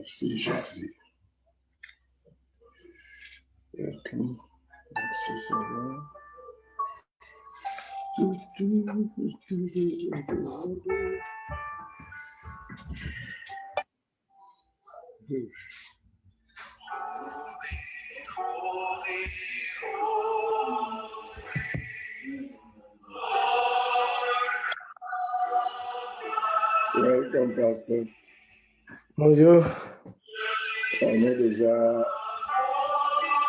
Merci Jésus. Welcome. Merci Seigneur. Welcome, Pastor. Bonjour. On est déjà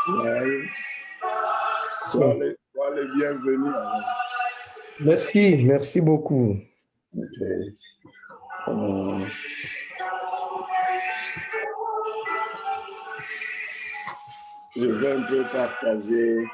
live. Sois les bienvenus. Merci beaucoup. Ok. Je vais un peu partager.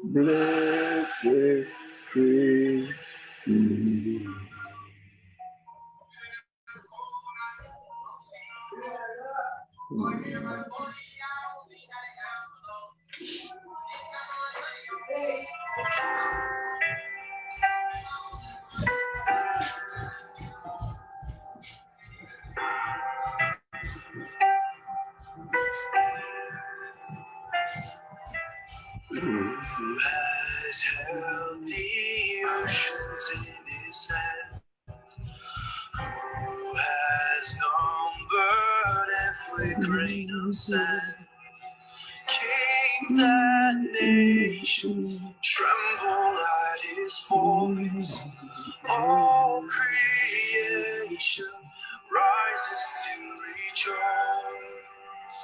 Blessed free. Who has held the oceans in his hand kingdoms and kings and nations tremble at his voice. All creation rises to rejoice.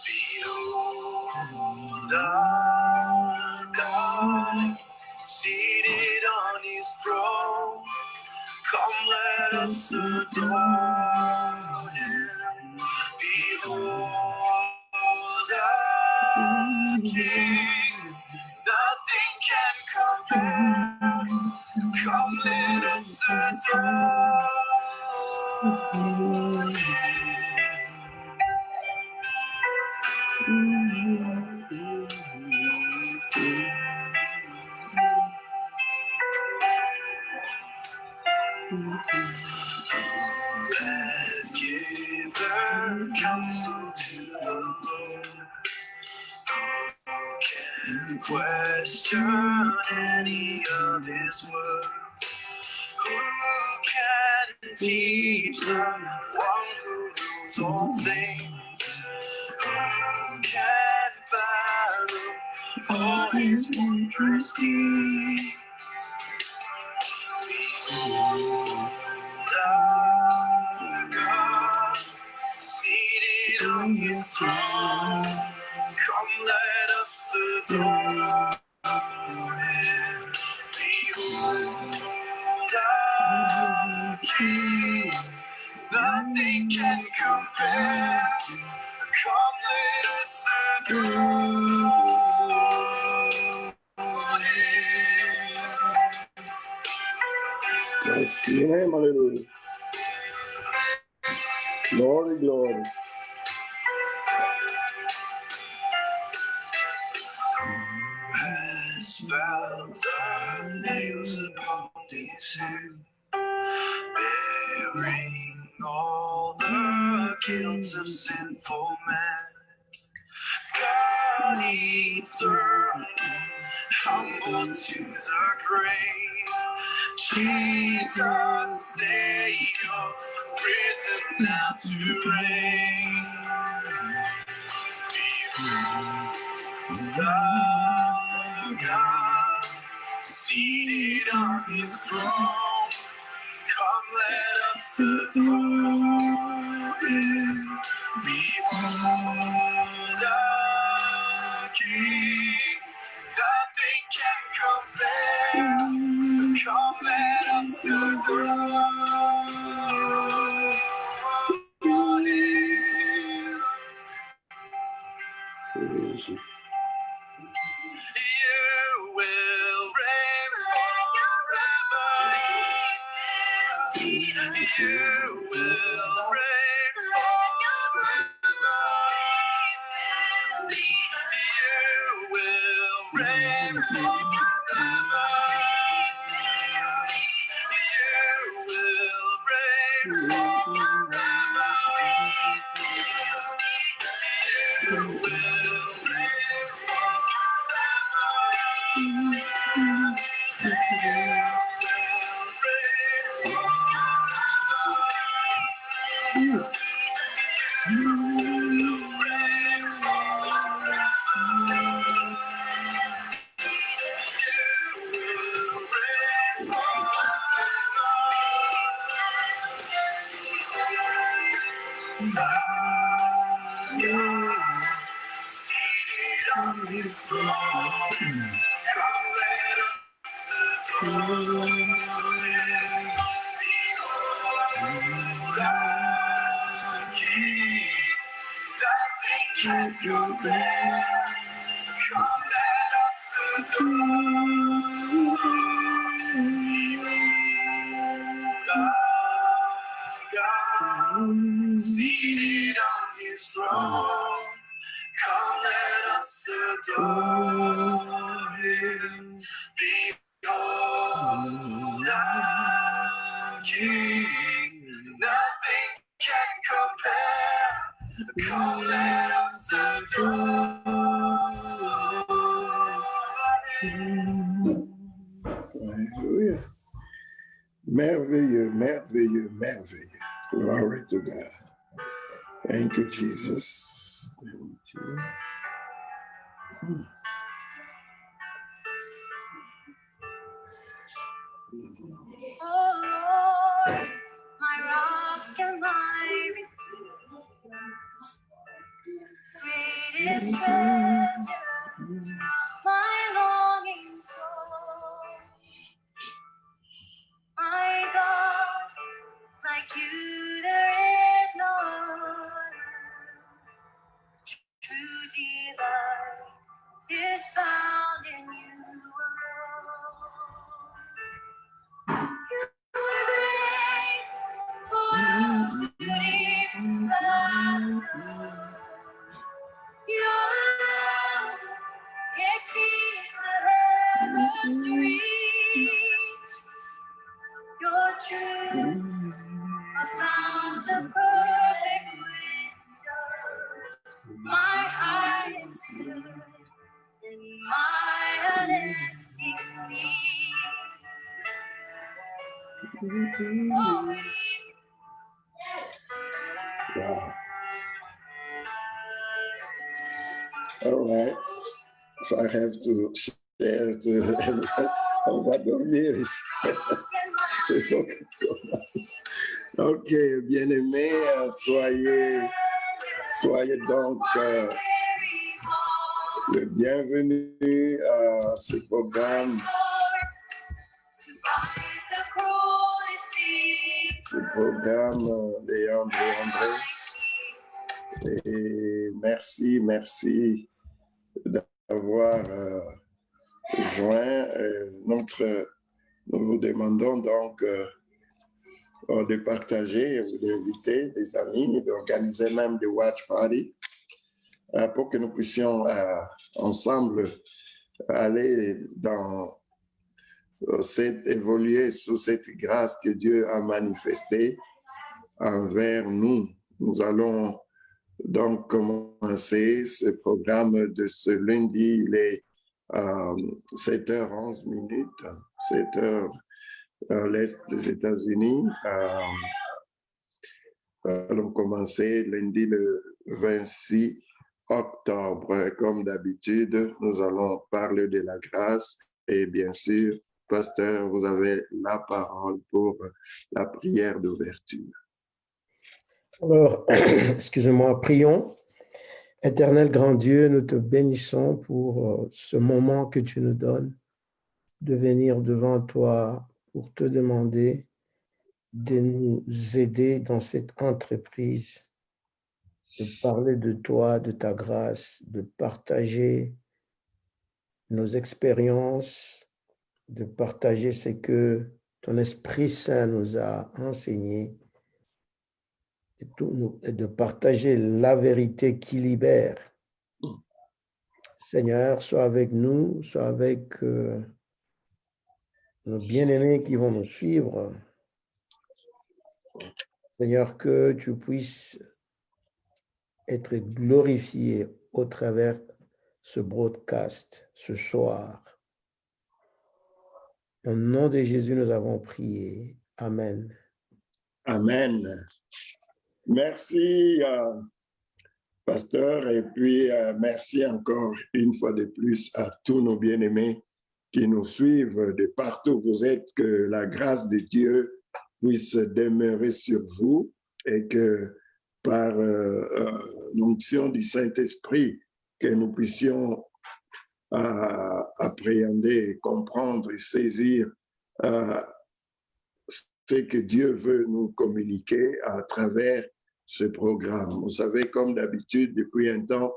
Behold our God, seated on his throne. Come, let us adore him. Behold our King, nothing can compare. Come, let us adore him. Has given counsel to the Lord. Who can question any of his words? Who can teach the one who knows all things? Who can fathom all his wondrous deeds? Behold our God, seated on his throne. Come, let us adore him. Behold our King, nothing can compare. Come, let us adore him. Bless your name, hallelujah. Glory, glory. Has found the nails upon his head, bearing all the guilt of sinful man. God eternal, humble to the grave. Jesus, Savior, risen now to reign. Behold our God, seated on his throne. Come, let us adore him. Behold our King, nothing can compare. Come, let us adore him. Jesus. You will reign forever. You will reign forever. You will reign forever. You will reign forever. You will reign seated on his throne. Come, let us adore him. Behold our King, nothing can compare. Come, let us adore God, seated on his throne. Come, let us adore him. Behold our King, nothing can compare. Come, let us adore him. Hallelujah. Merveilleux, merveilleux, merveilleux. Glory to God. Thank you, Jesus. Thank you. Oh Lord, my rock and my redeemer, greatest treasure, my longing soul. My God, like you there is none. True delight is found in you alone. Your grace flows too deep to fathom. Your love exceeds the heavens reach. Your truth, a fount of perfect wisdom, my highest good and my unending need. Wow. All right. So I have to share to everyone. On va dormir ici. Il faut qu'on commence. Ok, bien-aimés, soyez donc le bienvenu à ce programme. Ce programme de André. Et merci d'avoir joint nous vous demandons donc de partager, d'inviter des amis, d'organiser même des watch parties pour que nous puissions ensemble aller évoluer sous cette grâce que Dieu a manifestée envers nous. Nous allons donc commencer ce programme de ce lundi, il est 7h11, 7h à l'est des États-Unis. Allons commencer lundi le 26 octobre. Comme d'habitude, nous allons parler de la grâce et bien sûr, pasteur, vous avez la parole pour la prière d'ouverture. Alors, excusez-moi, prions. Éternel grand Dieu, nous te bénissons pour ce moment que tu nous donnes de venir devant toi pour te demander de nous aider dans cette entreprise, de parler de toi, de ta grâce, de partager nos expériences, de partager ce que ton Esprit Saint nous a enseigné et de partager la vérité qui libère. Seigneur, sois avec nous, sois avec nos bien-aimés qui vont nous suivre. Seigneur, que tu puisses être glorifié au travers ce broadcast ce soir. Au nom de Jésus, nous avons prié. Amen. Amen. Merci, pasteur, et puis merci encore une fois de plus à tous nos bien-aimés qui nous suivent de partout où vous êtes, que la grâce de Dieu puisse demeurer sur vous et que par l'onction du Saint-Esprit, que nous puissions appréhender, comprendre et saisir ce que Dieu veut nous communiquer à travers ce programme. Vous savez, comme d'habitude, depuis un temps,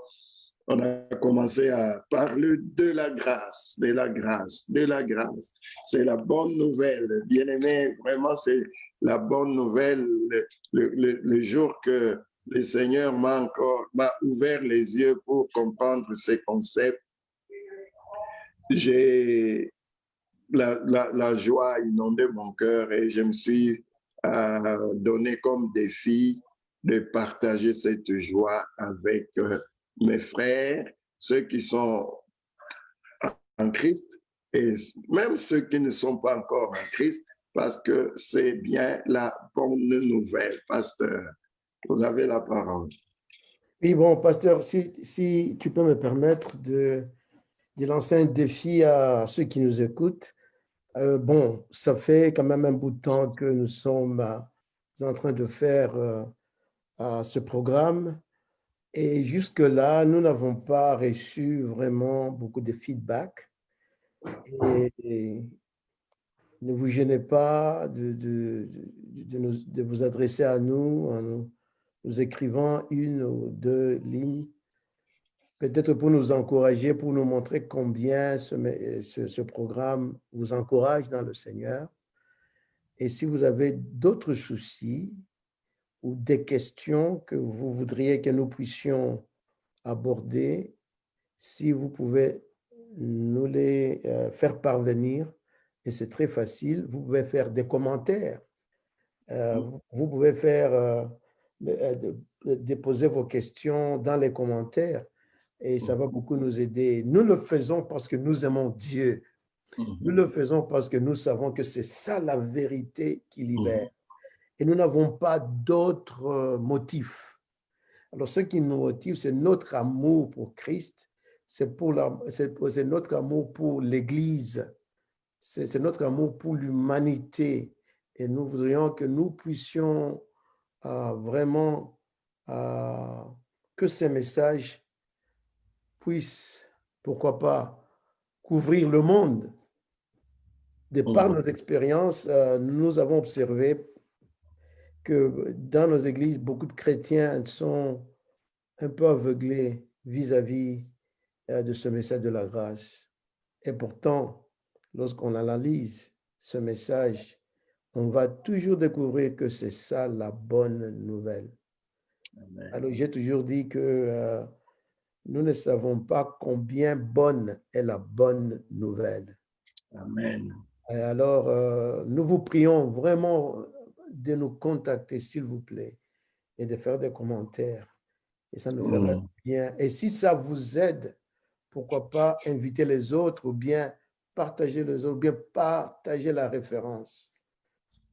on a commencé à parler de la grâce, de la grâce, de la grâce. C'est la bonne nouvelle. Bien-aimé, vraiment, c'est la bonne nouvelle. Le jour que le Seigneur m'a ouvert les yeux pour comprendre ces concepts, j'ai la joie a inondé mon cœur et je me suis donné comme défi de partager cette joie avec mes frères, ceux qui sont en Christ et même ceux qui ne sont pas encore en Christ, parce que c'est bien la bonne nouvelle, pasteur. Vous avez la parole. Oui, bon, pasteur, si tu peux me permettre de lancer un défi à ceux qui nous écoutent. Bon, ça fait quand même un bout de temps que nous sommes en train de faire ce programme et jusque-là, nous n'avons pas reçu vraiment beaucoup de feedback et ne vous gênez pas de vous adresser à nous en nous écrivant une ou deux lignes, peut-être pour nous encourager, pour nous montrer combien ce programme vous encourage dans le Seigneur. Et si vous avez d'autres soucis ou des questions que vous voudriez que nous puissions aborder, si vous pouvez nous les faire parvenir, et c'est très facile, vous pouvez faire des commentaires, vous pouvez faire déposer vos questions dans les commentaires et ça va beaucoup nous aider. Nous le faisons parce que nous aimons Dieu. Nous le faisons parce que nous savons que c'est ça la vérité qui libère. Et nous n'avons pas d'autres motifs. Alors, ce qui nous motive, c'est notre amour pour Christ, c'est notre amour pour l'Église, c'est notre amour pour l'humanité. Et nous voudrions que nous puissions vraiment que ces messages puissent, pourquoi pas, couvrir le monde. De par nos expériences, nous avons observé que dans nos églises, beaucoup de chrétiens sont un peu aveuglés vis-à-vis de ce message de la grâce. Et pourtant, lorsqu'on analyse ce message, on va toujours découvrir que c'est ça la bonne nouvelle. Amen. Alors, j'ai toujours dit que nous ne savons pas combien bonne est la bonne nouvelle. Amen. Et alors, nous vous prions vraiment de nous contacter, s'il vous plaît, et de faire des commentaires. Et ça nous fera bien. Et si ça vous aide, pourquoi pas inviter les autres ou bien partager les autres, ou bien partager la référence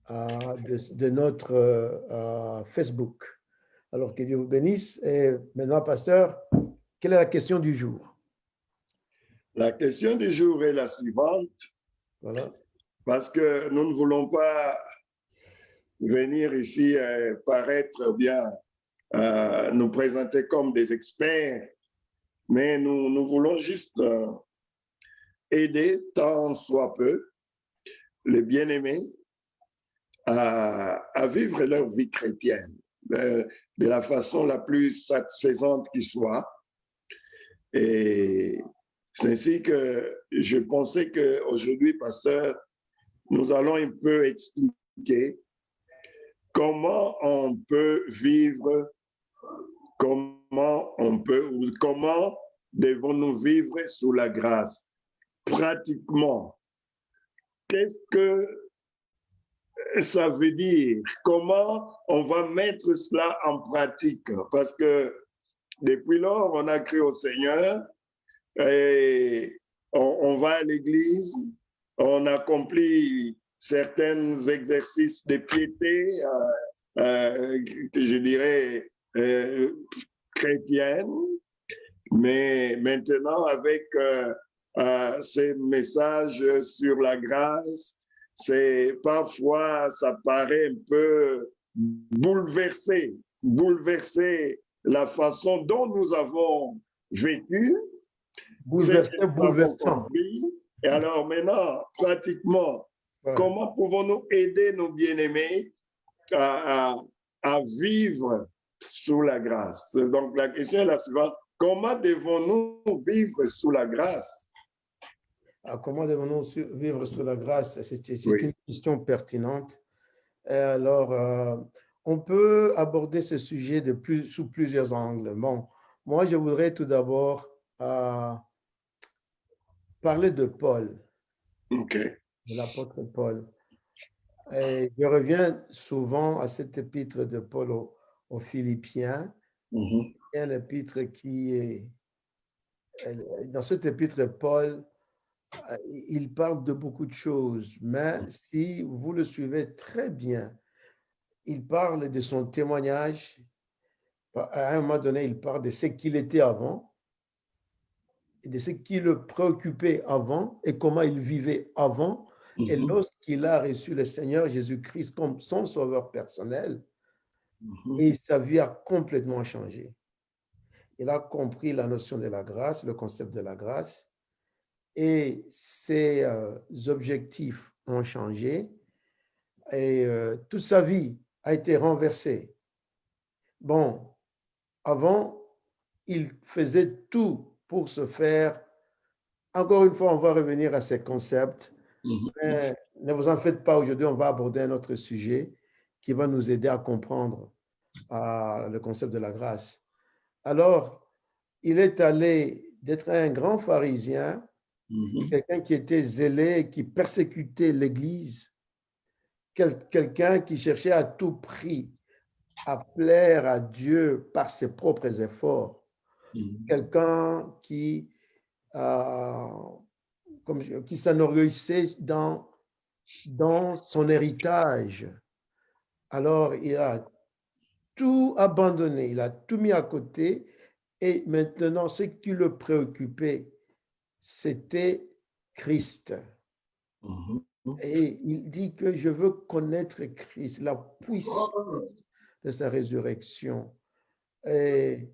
de notre Facebook. Alors, que Dieu vous bénisse. Et maintenant, pasteur, quelle est la question du jour? La question du jour est la suivante. Voilà. Parce que nous ne voulons pas venir ici paraître bien, nous présenter comme des experts, mais nous voulons juste aider, tant soit peu, les bien-aimés à vivre leur vie chrétienne de la façon la plus satisfaisante qui soit. Et c'est ainsi que je pensais qu'aujourd'hui, pasteur, nous allons un peu expliquer comment on peut vivre, comment devons-nous vivre sous la grâce pratiquement. Qu'est-ce que ça veut dire? Comment on va mettre cela en pratique? Parce que depuis lors, on a cru au Seigneur et on va à l'église, on accomplit certains exercices de piété, que je dirais chrétienne, mais maintenant avec ces messages sur la grâce, parfois ça paraît un peu bouleverser la façon dont nous avons vécu. Bouleversant. Et alors maintenant, pratiquement, comment pouvons-nous aider nos bien-aimés à vivre sous la grâce? Donc la question est la suivante. Comment devons-nous vivre sous la grâce? Comment devons-nous vivre sous la grâce? C'est une question pertinente. Et alors, on peut aborder ce sujet sous plusieurs angles. Bon, moi, je voudrais tout d'abord parler de Paul, de l'apôtre Paul. Et je reviens souvent à cet épître de Paul aux Philippiens. Il y a un épître qui est... Dans cet épître, Paul, il parle de beaucoup de choses, mais si vous le suivez très bien, il parle de son témoignage À un moment donné, il parle de ce qu'il était avant, et de ce qui le préoccupait avant et comment il vivait avant. Et lorsqu'il a reçu le Seigneur Jésus-Christ comme son sauveur personnel, et sa vie a complètement changé. Il a compris la notion de la grâce, le concept de la grâce, et ses objectifs ont changé, et toute sa vie a été renversée. Bon, avant, il faisait tout pour se faire. Encore une fois, on va revenir à ces concepts. Mais ne vous en faites pas, aujourd'hui, on va aborder un autre sujet qui va nous aider à comprendre le concept de la grâce. Alors, il est allé d'être un grand pharisien, quelqu'un qui était zélé, qui persécutait l'Église, quelqu'un qui cherchait à tout prix à plaire à Dieu par ses propres efforts, quelqu'un qui s'enorgueillissait dans son héritage. Alors, il a tout abandonné, il a tout mis à côté, et maintenant, ce qui le préoccupait, c'était Christ. Et il dit que je veux connaître Christ, la puissance de sa résurrection. Et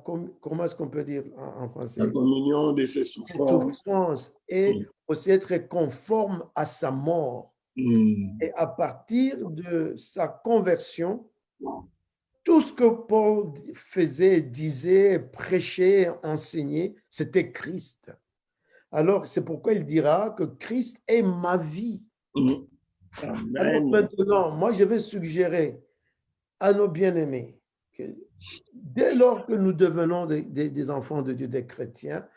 comment est-ce qu'on peut dire en français? La communion de ses souffrances. Et aussi être conforme à sa mort. Et à partir de sa conversion, tout ce que Paul faisait, disait, prêchait, enseignait, c'était Christ. Alors, c'est pourquoi il dira que Christ est ma vie. Alors maintenant, moi, je vais suggérer à nos bien-aimés que dès lors que nous devenons des enfants de Dieu, des chrétiens,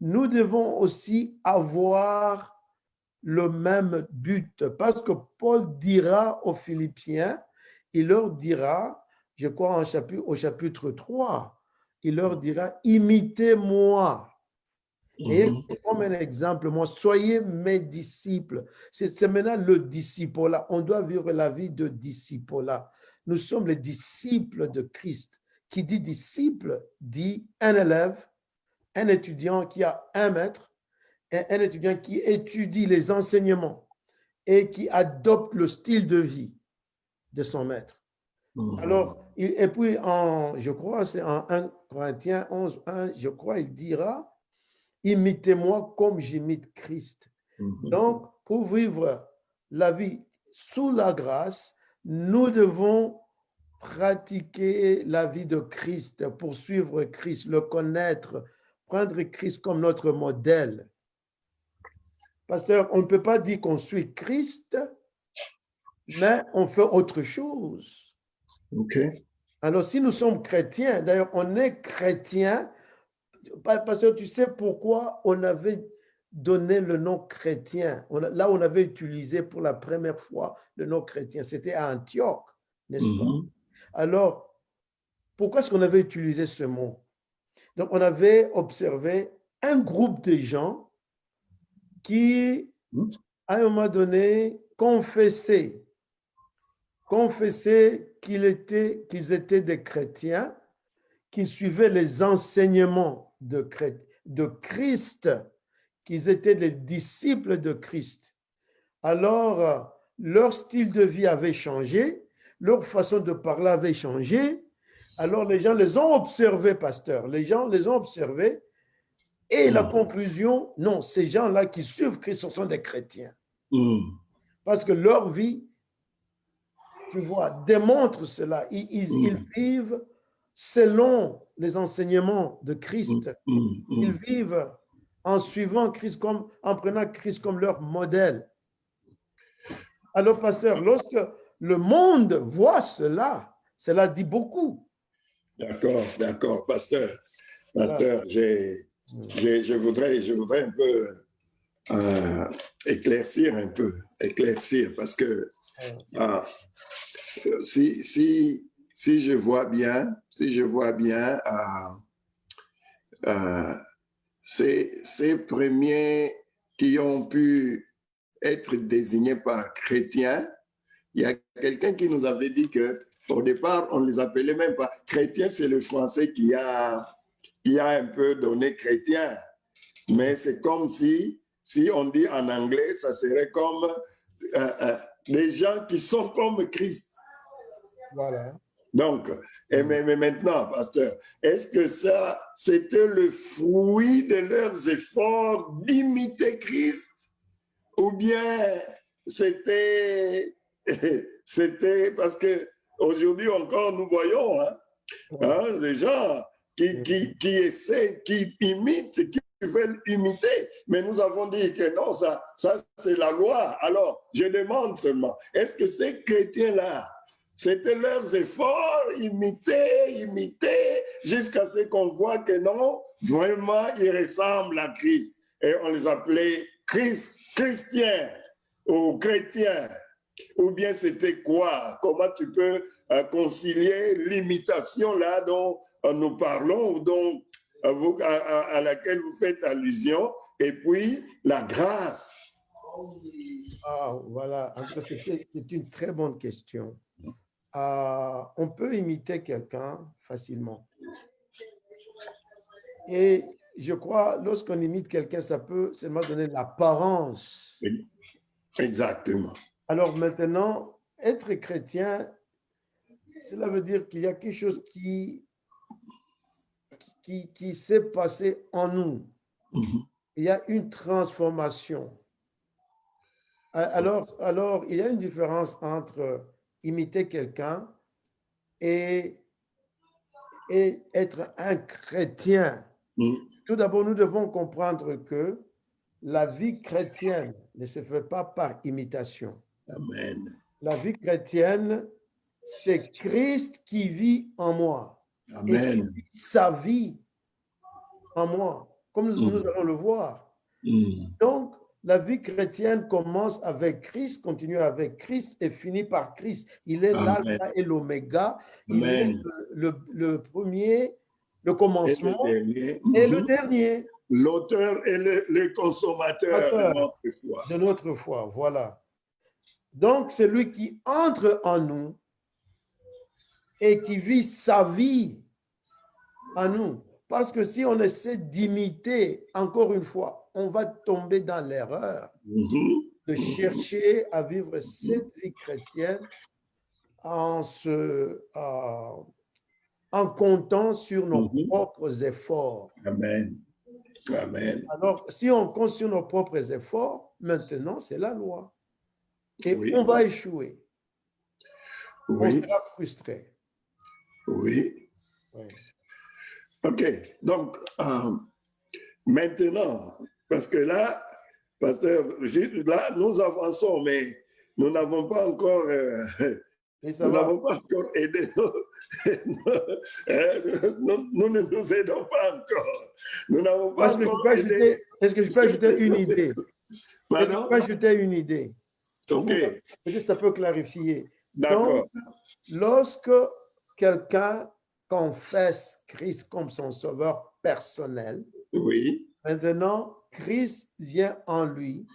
nous devons aussi avoir le même but. Parce que Paul dira aux Philippiens, il leur dira, je crois au chapitre 3, il leur dira, imitez-moi. Et comme un exemple, moi, soyez mes disciples. C'est maintenant le disciple-là. On doit vivre la vie de disciple-là. Nous sommes les disciples de Christ. Qui dit disciple, dit un élève, un étudiant qui a un maître, un étudiant qui étudie les enseignements et qui adopte le style de vie de son maître. Alors, et puis, je crois, c'est en 1 Corinthiens 11, 1, je crois, il dira, imitez-moi comme j'imite Christ. Donc, pour vivre la vie sous la grâce, nous devons pratiquer la vie de Christ, poursuivre Christ, le connaître, prendre Christ comme notre modèle. Pasteur, on ne peut pas dire qu'on suit Christ, mais on fait autre chose. OK. Alors, si nous sommes chrétiens, d'ailleurs, on est chrétien, parce que tu sais pourquoi on avait donné le nom chrétien. Là, on avait utilisé pour la première fois le nom chrétien. C'était à Antioche, n'est-ce pas? Alors, pourquoi est-ce qu'on avait utilisé ce mot? Donc, on avait observé un groupe de gens qui, à un moment donné, confessaient qu'ils étaient des chrétiens, qui suivaient les enseignements de Christ, qu'ils étaient les disciples de Christ. Alors, leur style de vie avait changé, leur façon de parler avait changé. Alors, les gens les ont observés, pasteur. Les gens les ont observés. Et la conclusion, non, ces gens-là qui suivent Christ sont des chrétiens. Parce que leur vie, tu vois, démontre cela. Ils vivent selon les enseignements de Christ. Ils vivent en suivant Christ, en prenant Christ comme leur modèle. Alors, pasteur, lorsque le monde voit cela, cela dit beaucoup. D'accord, pasteur. Pasteur, je voudrais un peu éclaircir parce que si je vois bien, ces premiers qui ont pu être désignés par chrétiens, il y a quelqu'un qui nous avait dit que Au départ, on ne les appelait même pas. Chrétiens, c'est le français qui a un peu donné chrétien. Mais c'est comme si on dit en anglais, ça serait comme des gens qui sont comme Christ. Voilà. Donc, mais maintenant, pasteur, est-ce que ça, c'était le fruit de leurs efforts d'imiter Christ? Ou bien c'était parce que aujourd'hui encore, nous voyons des gens qui essaient, qui imitent, qui veulent imiter. Mais nous avons dit que non, ça c'est la loi. Alors, je demande seulement, est-ce que ces chrétiens-là, c'était leurs efforts, imiter, jusqu'à ce qu'on voit que non, vraiment, ils ressemblent à Christ. Et on les appelait chrétiens ou chrétiens. Ou bien c'était quoi? Comment tu peux concilier l'imitation là dont nous parlons, ou dont, à laquelle vous faites allusion, et puis la grâce? Ah, voilà. En tout cas, c'est une très bonne question. On peut imiter quelqu'un facilement. Et je crois, lorsqu'on imite quelqu'un, ça peut seulement donner l'apparence. Exactement. Alors maintenant, être chrétien, cela veut dire qu'il y a quelque chose qui s'est passé en nous. Il y a une transformation. Alors, il y a une différence entre imiter quelqu'un et être un chrétien. Tout d'abord, nous devons comprendre que la vie chrétienne ne se fait pas par imitation. Amen. La vie chrétienne, c'est Christ qui vit en moi. Amen. Et qui vit sa vie en moi, comme nous allons le voir. Donc, la vie chrétienne commence avec Christ, continue avec Christ et finit par Christ. Il est l'alpha et l'oméga. Il est le premier, le commencement et le dernier. L'auteur et le consommateur de notre foi. Voilà. Donc, c'est lui qui entre en nous et qui vit sa vie en nous. Parce que si on essaie d'imiter, encore une fois, on va tomber dans l'erreur de chercher à vivre cette vie chrétienne en comptant sur nos propres efforts. Amen. Amen. Alors, si on compte sur nos propres efforts, maintenant, c'est la loi. Et on va échouer. On sera frustré. Oui. OK. Donc, maintenant, parce que là, pasteur, là, nous avançons, mais nous n'avons pas encore... nous n'avons pas encore aidé. Nous ne nous aidons pas encore. Nous n'avons pas encore aidé. Est-ce que je peux ajouter une idée? Pardon? Est-ce que je peux ajouter une idée? OK. Peut-être ça peut clarifier. D'accord. Donc, lorsque quelqu'un confesse Christ comme son sauveur personnel, maintenant, Christ vient en lui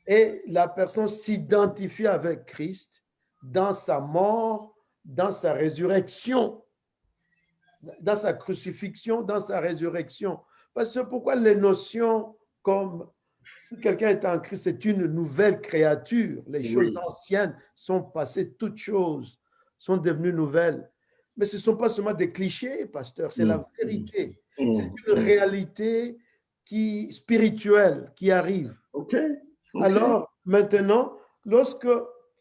et la personne s'identifie avec Christ dans sa mort, dans sa résurrection, dans sa crucifixion, dans sa résurrection. Parce que pourquoi les notions comme si quelqu'un est en Christ, c'est une nouvelle créature. Les choses anciennes sont passées, toutes choses sont devenues nouvelles. Mais ce ne sont pas seulement des clichés, pasteur, c'est la vérité. C'est une réalité spirituelle qui arrive. Alors, maintenant, lorsque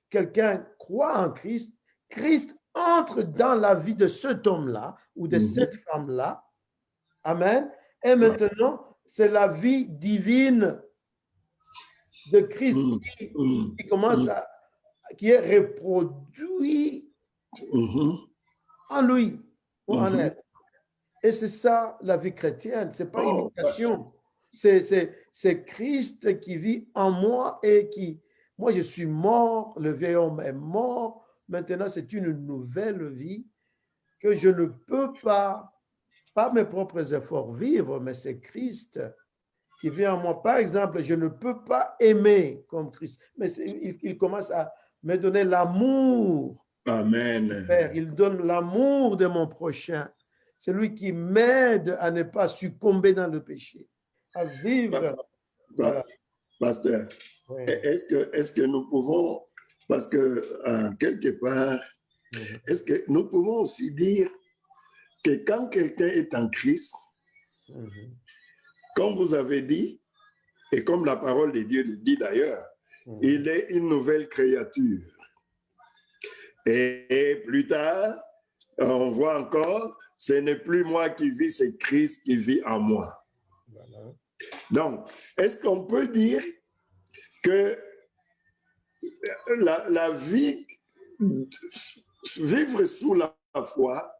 quelqu'un croit en Christ, Christ entre dans la vie de cet homme-là ou de cette femme-là. Amen. Et maintenant, c'est la vie divine de Christ qui commence qui est reproduit en lui ou en elle. Et c'est ça la vie chrétienne, c'est pas imitation. C'est Christ qui vit en moi et moi je suis mort, le vieil homme est mort, maintenant c'est une nouvelle vie que je ne peux pas, par mes propres efforts, vivre, mais c'est Christ qui vit en moi. Par exemple, je ne peux pas aimer comme Christ, mais il commence à me donner l'amour Amen. Père, il donne l'amour de mon prochain. C'est lui qui m'aide à ne pas succomber dans le péché, à vivre. Voilà. Pasteur, Oui. est-ce que nous pouvons, parce que quelque part, est-ce que nous pouvons aussi dire que quand quelqu'un est en Christ, comme vous avez dit, et comme la parole de Dieu le dit d'ailleurs, il est une nouvelle créature. Et plus tard, on voit encore, ce n'est plus moi qui vis, c'est Christ qui vit en moi. Voilà. Donc, est-ce qu'on peut dire que la vie, vivre sous la foi,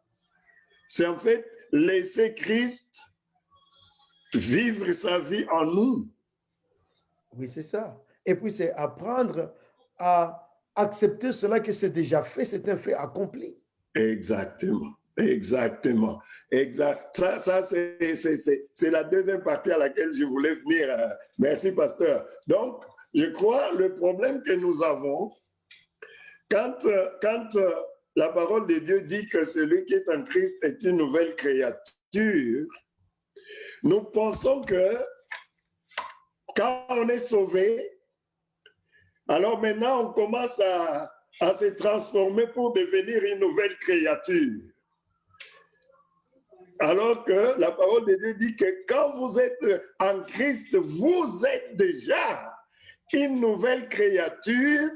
c'est en fait laisser Christ vivre sa vie en nous? Oui, c'est ça. Et puis, c'est apprendre à accepter cela que c'est déjà fait, c'est un fait accompli. Exactement. Exactement. Exact. Ça c'est la deuxième partie à laquelle je voulais venir. Merci, pasteur. Donc, je crois le problème que nous avons, quand la parole de Dieu dit que celui qui est en Christ est une nouvelle créature, nous pensons que quand on est sauvé, alors maintenant on commence à se transformer pour devenir une nouvelle créature. Alors que la parole de Dieu dit que quand vous êtes en Christ, vous êtes déjà une nouvelle créature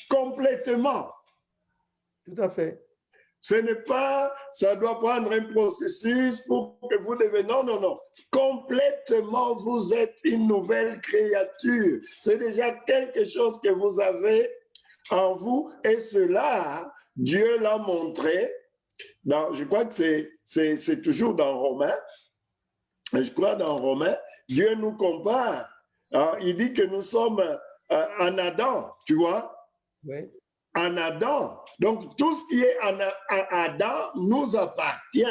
complètement. Tout à fait. Ce n'est pas, ça doit prendre un processus pour que vous deveniez, non, non, non. Complètement, vous êtes une nouvelle créature. C'est déjà quelque chose que vous avez en vous et cela, Dieu l'a montré. Je crois que c'est toujours dans Romains. Je crois dans Romains, Dieu nous compare. Il dit que nous sommes en Adam, tu vois? Oui. En Adam. Donc, tout ce qui est en Adam nous appartient.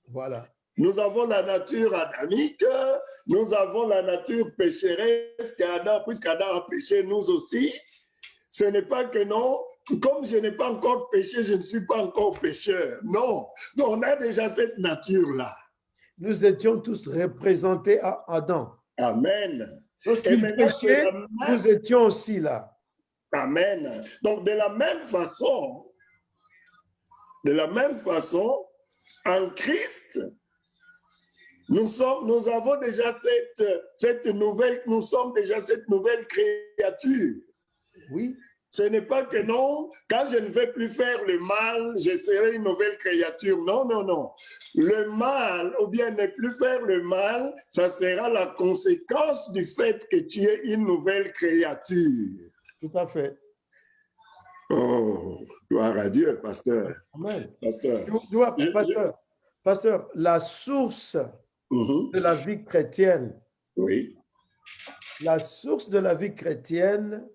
Voilà. Nous avons la nature adamique, nous avons la nature pécheresse qu'Adam, puisqu'Adam a péché, nous aussi. Ce n'est pas que non, comme je n'ai pas encore péché, je ne suis pas encore pécheur. Non, on a déjà cette nature-là. Nous étions tous représentés à Adam. Amen. Lorsqu'il péchait, nous étions aussi là. Amen. Donc, de la même façon, en Christ, nous avons déjà cette nouvelle, nous sommes déjà cette nouvelle créature. Oui. Ce n'est pas que non, quand je ne vais plus faire le mal, je serai une nouvelle créature. Non, non, non. Le mal, ou bien ne plus faire le mal, ça sera la conséquence du fait que tu es une nouvelle créature. Tout à fait. Oh, gloire à Dieu, pasteur. Amen. Pasteur. Pasteur, la source de la vie chrétienne, oui. La source de la vie chrétienne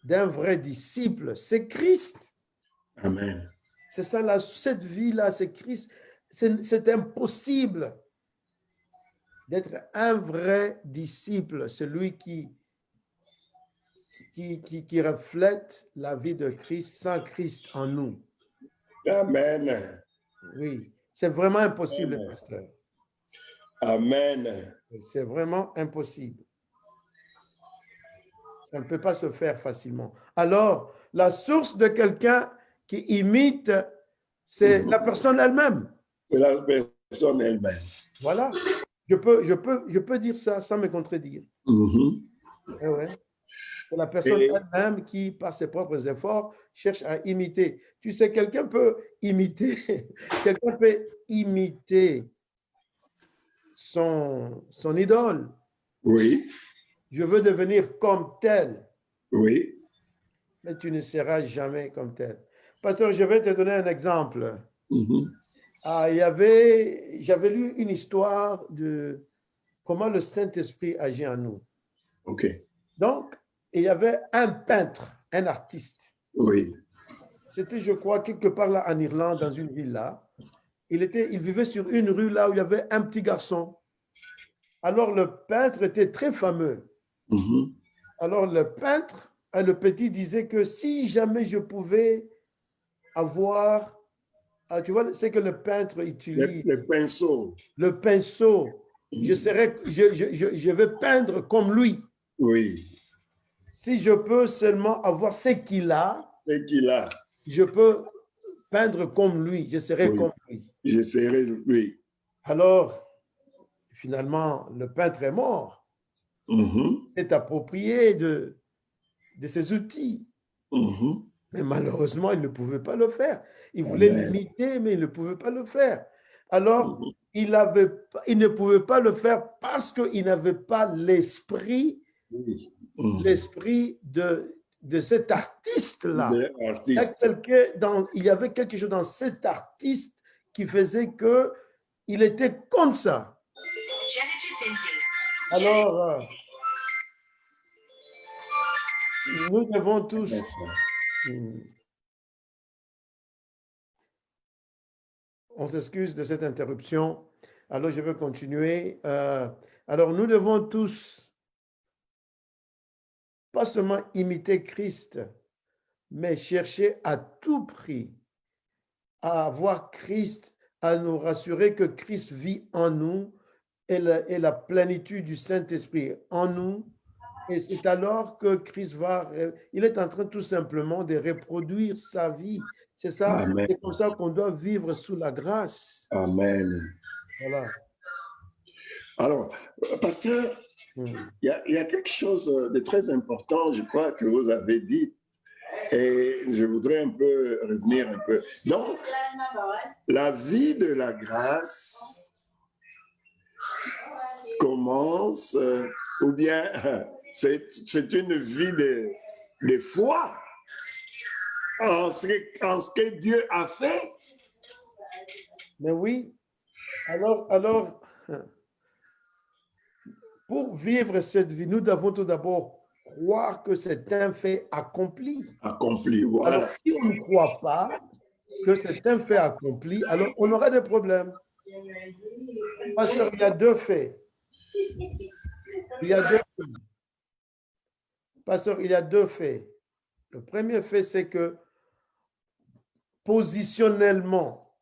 d'un vrai disciple, c'est Christ. Amen. C'est ça, cette vie-là, c'est Christ. C'est impossible d'être un vrai disciple, celui qui reflète la vie de Christ sans Christ en nous. Amen. Oui, c'est vraiment impossible, Amen. pasteur. Amen. C'est vraiment impossible. Ça ne peut pas se faire facilement. Alors, la source de quelqu'un qui imite, c'est la personne elle-même. C'est la personne elle-même. Voilà. Je peux dire ça sans me contredire. Ouais. C'est la personne elle-même qui, par ses propres efforts, cherche à imiter. Tu sais, quelqu'un peut imiter son idole. Oui. Je veux devenir comme tel. Oui. Mais tu ne seras jamais comme tel. Pasteur, je vais te donner un exemple. J'avais lu une histoire de comment le Saint-Esprit agit en nous. OK. Donc, il y avait un peintre, un artiste. Oui. C'était, je crois, quelque part là en Irlande, dans une ville là. Il vivait sur une rue là où il y avait un petit garçon. Alors, le peintre était très fameux. Alors, le peintre, le petit disait que si jamais je pouvais avoir, tu vois, c'est que le peintre utilise, le pinceau. le pinceau. Je vais peindre comme lui. Oui, Si je peux seulement avoir ce qu'il a, c'est qu'il a. je peux peindre comme lui, je serai Oui. comme lui. J'essaierai, oui. Alors, finalement, le peintre est mort. Mhm, C'est approprié de ses outils. mhm. Mais malheureusement, il ne pouvait pas le faire. Il voulait Amen. l'imiter, mais il ne pouvait pas le faire. Alors, Mhm. il ne pouvait pas le faire parce qu'il n'avait pas l'esprit, Oui. Mhm. l'esprit de cet artiste-là. De artiste. Il y avait quelque chose dans cet artiste qui faisait que il était comme ça. Alors, nous devons tous... On s'excuse de cette interruption. Alors, je vais continuer. Alors, nous devons tous, pas seulement imiter Christ, mais chercher à tout prix à voir Christ, à nous rassurer que Christ vit en nous et la plénitude du Saint-Esprit en nous. Et c'est alors que Christ il est en train tout simplement de reproduire sa vie. C'est ça, Amen. c'est comme ça qu'on doit vivre sous la grâce. Amen. Voilà. Alors, parce que il y a quelque chose de très important, je crois, que vous avez dit, et je voudrais un peu revenir un peu. Donc, la vie de la grâce commence, ou bien c'est une vie de foi en ce que Dieu a fait. Mais oui, alors, pour vivre cette vie, nous devons tout d'abord croire que c'est un fait accompli. Accompli, voilà. Alors, si on ne croit pas que c'est un fait accompli, alors on aura des problèmes. Pasteur, il y a deux faits. Pasteur, il y a deux faits. Le premier fait, c'est que positionnellement,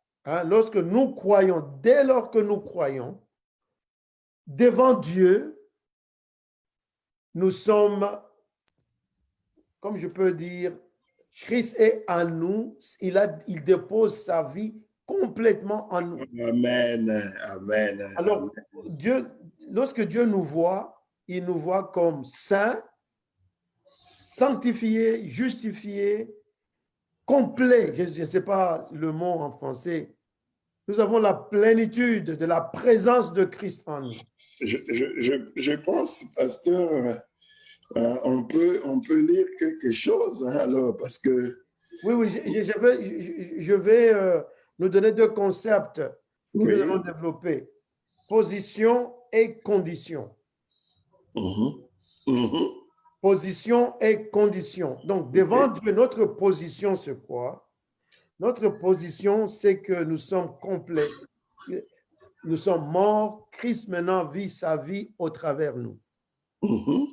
lorsque nous croyons, dès lors que nous croyons, devant Dieu, nous sommes, comme je peux dire, Christ est en nous, il dépose sa vie complètement en nous. Amen, amen. Alors, lorsque Dieu nous voit, il nous voit comme saints, sanctifiés, justifiés, complets. Je ne sais pas le mot en français. Nous avons la plénitude de la présence de Christ en nous. Je pense, pasteur, on peut lire quelque chose, alors, parce que... Oui, je vais nous donner deux concepts que Oui. nous allons développer. Position et condition. Mhm, mhm. Position et condition. Donc, devant Dieu, notre position, c'est quoi? Notre position, c'est que nous sommes complets. Nous sommes morts. Christ maintenant vit sa vie au travers nous. Mhm.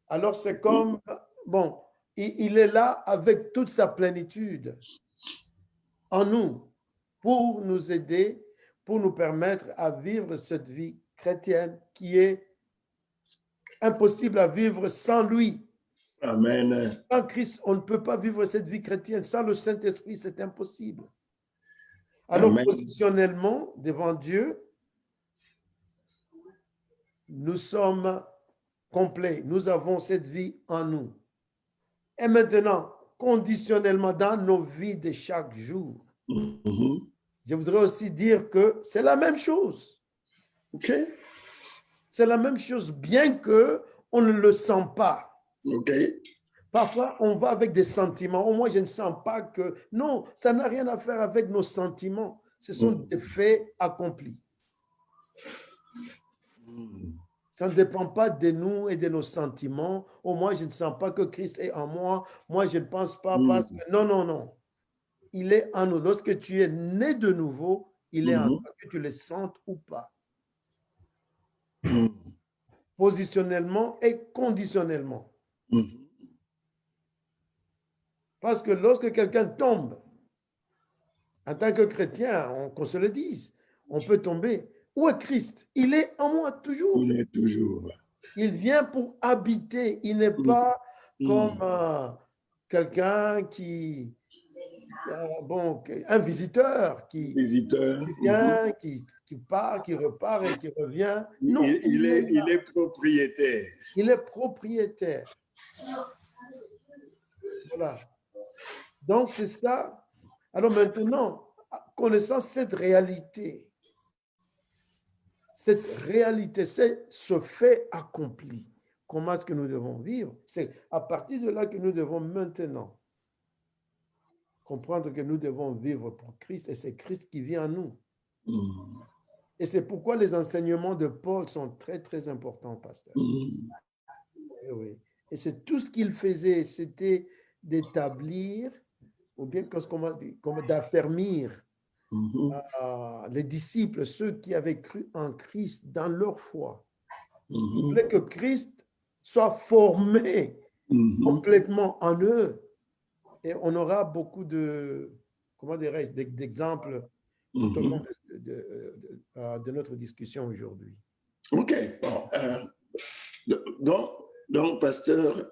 Alors, c'est comme, bon, il est là avec toute sa plénitude en nous pour nous aider, pour nous permettre à vivre cette vie chrétienne qui est impossible à vivre sans lui. Amen. Sans Christ, on ne peut pas vivre cette vie chrétienne. Sans le Saint-Esprit, c'est impossible. Alors, Amen. positionnellement, devant Dieu, nous sommes complets. Nous avons cette vie en nous. Et maintenant, conditionnellement, dans nos vies de chaque jour, Mhm. je voudrais aussi dire que c'est la même chose. OK? C'est la même chose, bien que on ne le sent pas. OK? Parfois, on va avec des sentiments. Oh, moi, je ne sens pas que... Non, ça n'a rien à faire avec nos sentiments. Ce sont des faits accomplis. Ça ne dépend pas de nous et de nos sentiments. Oh, moi, je ne sens pas que Christ est en moi. Moi, je ne pense pas parce que... Non, non, non. Il est en nous. Lorsque tu es né de nouveau, il est en toi, que tu le sentes ou pas. Positionnellement et conditionnellement. Parce que lorsque quelqu'un tombe, En tant que chrétien, qu'on se le dise, on peut tomber. Où est Christ? Il est en moi toujours. Il est toujours. Il vient pour habiter. Il n'est Mm. pas comme Mm. quelqu'un qui, un visiteur qui Visiteur. vient, qui part, qui repart et qui revient. Non, Il est propriétaire. il est propriétaire. Voilà. Donc, c'est ça. Alors maintenant, connaissant cette réalité, c'est ce fait accompli, comment est-ce que nous devons vivre? C'est à partir de là que nous devons maintenant comprendre que nous devons vivre pour Christ et c'est Christ qui vit en nous. Mm. Et c'est pourquoi les enseignements de Paul sont très, très importants, pasteur. Mm. Et oui. Et c'est tout ce qu'il faisait, c'était d'établir, ou bien comme d'affermir les disciples, ceux qui avaient cru en Christ dans leur foi. Il voulait que Christ soit formé complètement en eux. Et on aura beaucoup de, comment dirais-je, d'exemples tout au long de notre discussion aujourd'hui. OK. Bon, donc, pasteur...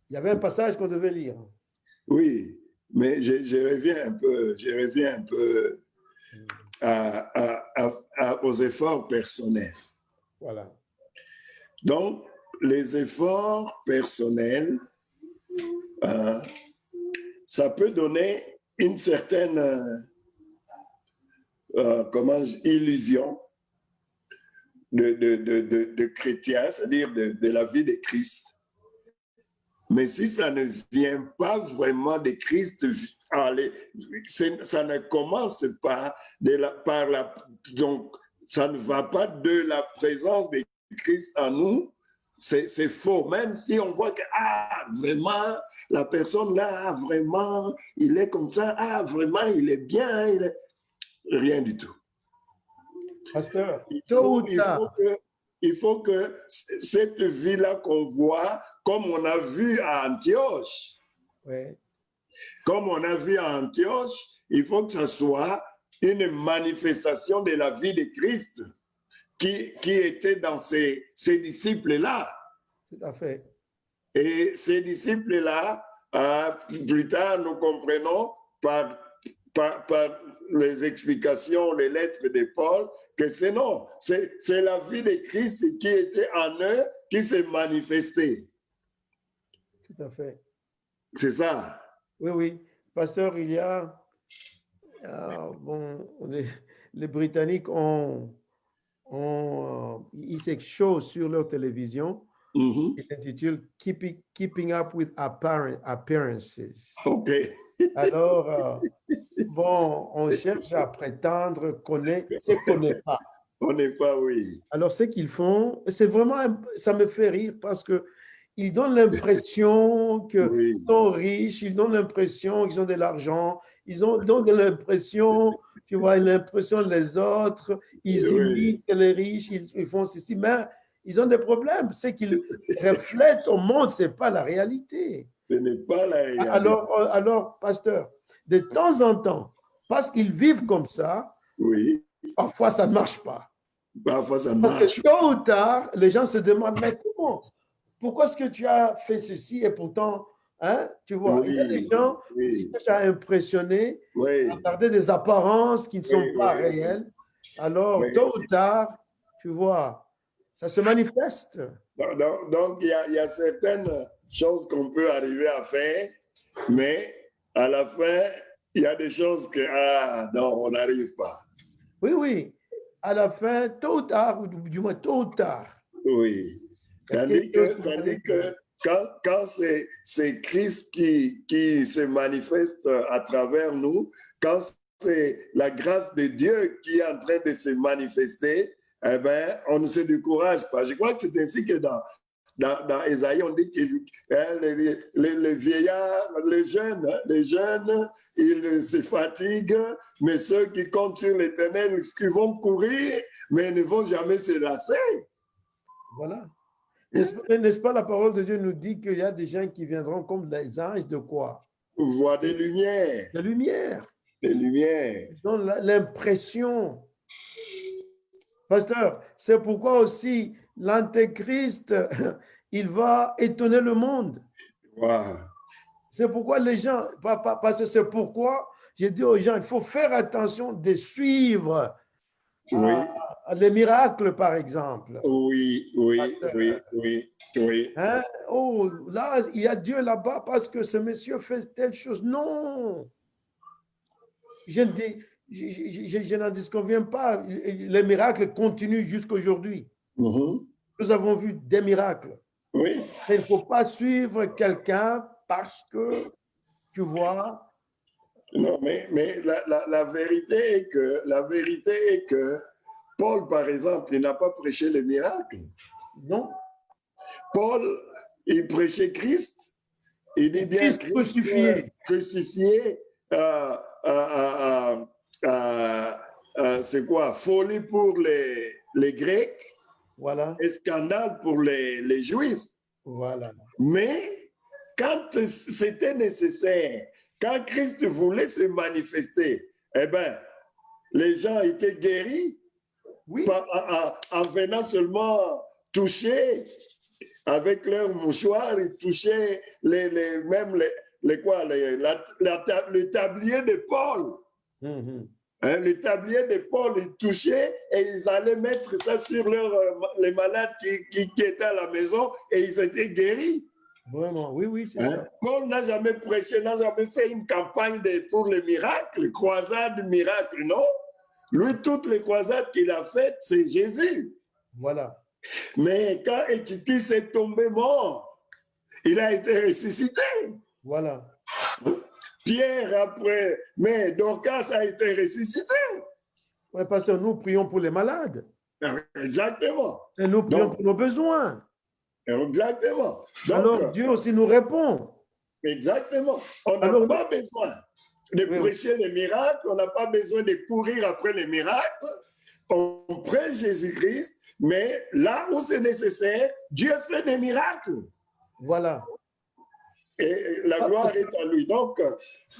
Il y avait un passage qu'on devait lire. Oui, mais je reviens un peu aux efforts personnels. Voilà. Donc, les efforts personnels, ça peut donner une certaine illusion de chrétien, c'est-à-dire de la vie de Christ. Mais si ça ne vient pas vraiment de Christ, ça ne commence pas donc ça ne va pas de la présence de Christ en nous, c'est faux. Même si on voit que, vraiment, la personne là, vraiment, il est comme ça, vraiment, il est bien, rien du tout. Pasteur, il faut que cette vie-là qu'on voit, comme on a vu à Antioche, comme on a vu à Antioche, il faut que ce soit une manifestation de la vie de Christ qui était dans ces disciples-là. Tout à fait. Et ces disciples-là, plus tard, nous comprenons par les explications, les lettres de Paul, que c'est non, c'est la vie de Christ qui était en eux, qui s'est manifestée. Tout à fait. C'est ça. Oui, oui. Pasteur, il y a... les Britanniques ils quelque chose sur leur télévision qui s'intitule Keeping Up with Appearances. OK. Alors, on cherche à prétendre qu'on est ce qu'on n'est pas. On n'est pas, oui. Alors, ce qu'ils font, c'est vraiment, ça me fait rire parce que ils donnent l'impression qu'ils sont riches, ils donnent l'impression qu'ils ont de l'argent, ils donnent l'impression, tu vois, l'impression des autres, ils imitent les riches, ils font ceci, mais ils ont des problèmes. Ce qu'ils reflètent au monde, ce n'est pas la réalité. Ce n'est pas la réalité. Alors, pasteur, de temps en temps, parce qu'ils vivent comme ça, parfois ça ne marche pas. Parfois ça marche. Parce que tôt ou tard, les gens se demandent, mais comment? Pourquoi est-ce que tu as fait ceci et pourtant, tu vois, il y a des gens qui cherchent à impressionner, à garder des apparences qui ne sont pas réelles. Alors, tôt ou tard, tu vois, ça se manifeste. Donc, il y a certaines choses qu'on peut arriver à faire, mais à la fin, il y a des choses que, non, on n'arrive pas. Oui, oui. À la fin, tôt ou tard, ou du moins tôt ou tard. Oui. Tandis que quand c'est Christ qui se manifeste à travers nous, quand c'est la grâce de Dieu qui est en train de se manifester, eh bien, on ne se décourage pas. Je crois que c'est ainsi que dans Ésaïe, on dit que les vieillards, les jeunes, ils se fatiguent, mais ceux qui comptent sur l'Éternel, qui vont courir, mais ne vont jamais se lasser. Voilà. N'est-ce pas la parole de Dieu nous dit qu'il y a des gens qui viendront comme des anges de quoi? Voix de lumière. De lumière. des lumières. Ils donnent l'impression. Pasteur, c'est pourquoi aussi l'Antéchrist, il va étonner le monde. Wow. C'est pourquoi les gens, parce que c'est pourquoi j'ai dit aux gens, il faut faire attention de suivre Oui, les miracles, par exemple. oui, oui, Pasteur. oui, oui, oui. Hein? Oh, là, il y a Dieu là-bas parce que ce monsieur fait telle chose. Non. Je ne dis, je n'en disconviens pas. Les miracles continuent jusqu'aujourd'hui. Mhm. Nous avons vu des miracles. Oui, Mais il ne faut pas suivre quelqu'un parce que, tu vois, non, mais la vérité est que Paul, par exemple, il n'a pas prêché les miracles. non. Paul, il prêchait Christ. Il dit bien Christ crucifié. Crucifié, c'est quoi? Folie pour les Grecs Voilà. et scandale pour les Juifs. Voilà. Mais quand c'était nécessaire, quand Christ voulait se manifester, eh bien, les gens étaient guéris Oui. en venant seulement toucher avec leur mouchoir, ils touchaient le tablier de Paul. Mhm. Hein, le tablier de Paul, ils touchaient et ils allaient mettre ça sur les malades qui étaient à la maison et ils étaient guéris. Vraiment, oui, oui, c'est Hein? ça. Paul n'a jamais prêché, n'a jamais fait une campagne pour les miracles, croisade miracle, non. Lui, toutes les croisades qu'il a faites, c'est Jésus. Voilà. Mais quand Étitus est tombé mort, il a été ressuscité. Voilà. Pierre après, mais Dorcas a été ressuscité. Oui, parce que nous prions pour les malades. Exactement. Et nous prions Donc, pour nos besoins. Exactement. Donc, Alors Dieu aussi nous répond. exactement. On n'a Alors, pas besoin de oui, prêcher les miracles, on n'a pas besoin de courir après les miracles. On prêche Jésus-Christ, mais là où c'est nécessaire, Dieu fait des miracles. voilà. Et la gloire est à lui. Donc,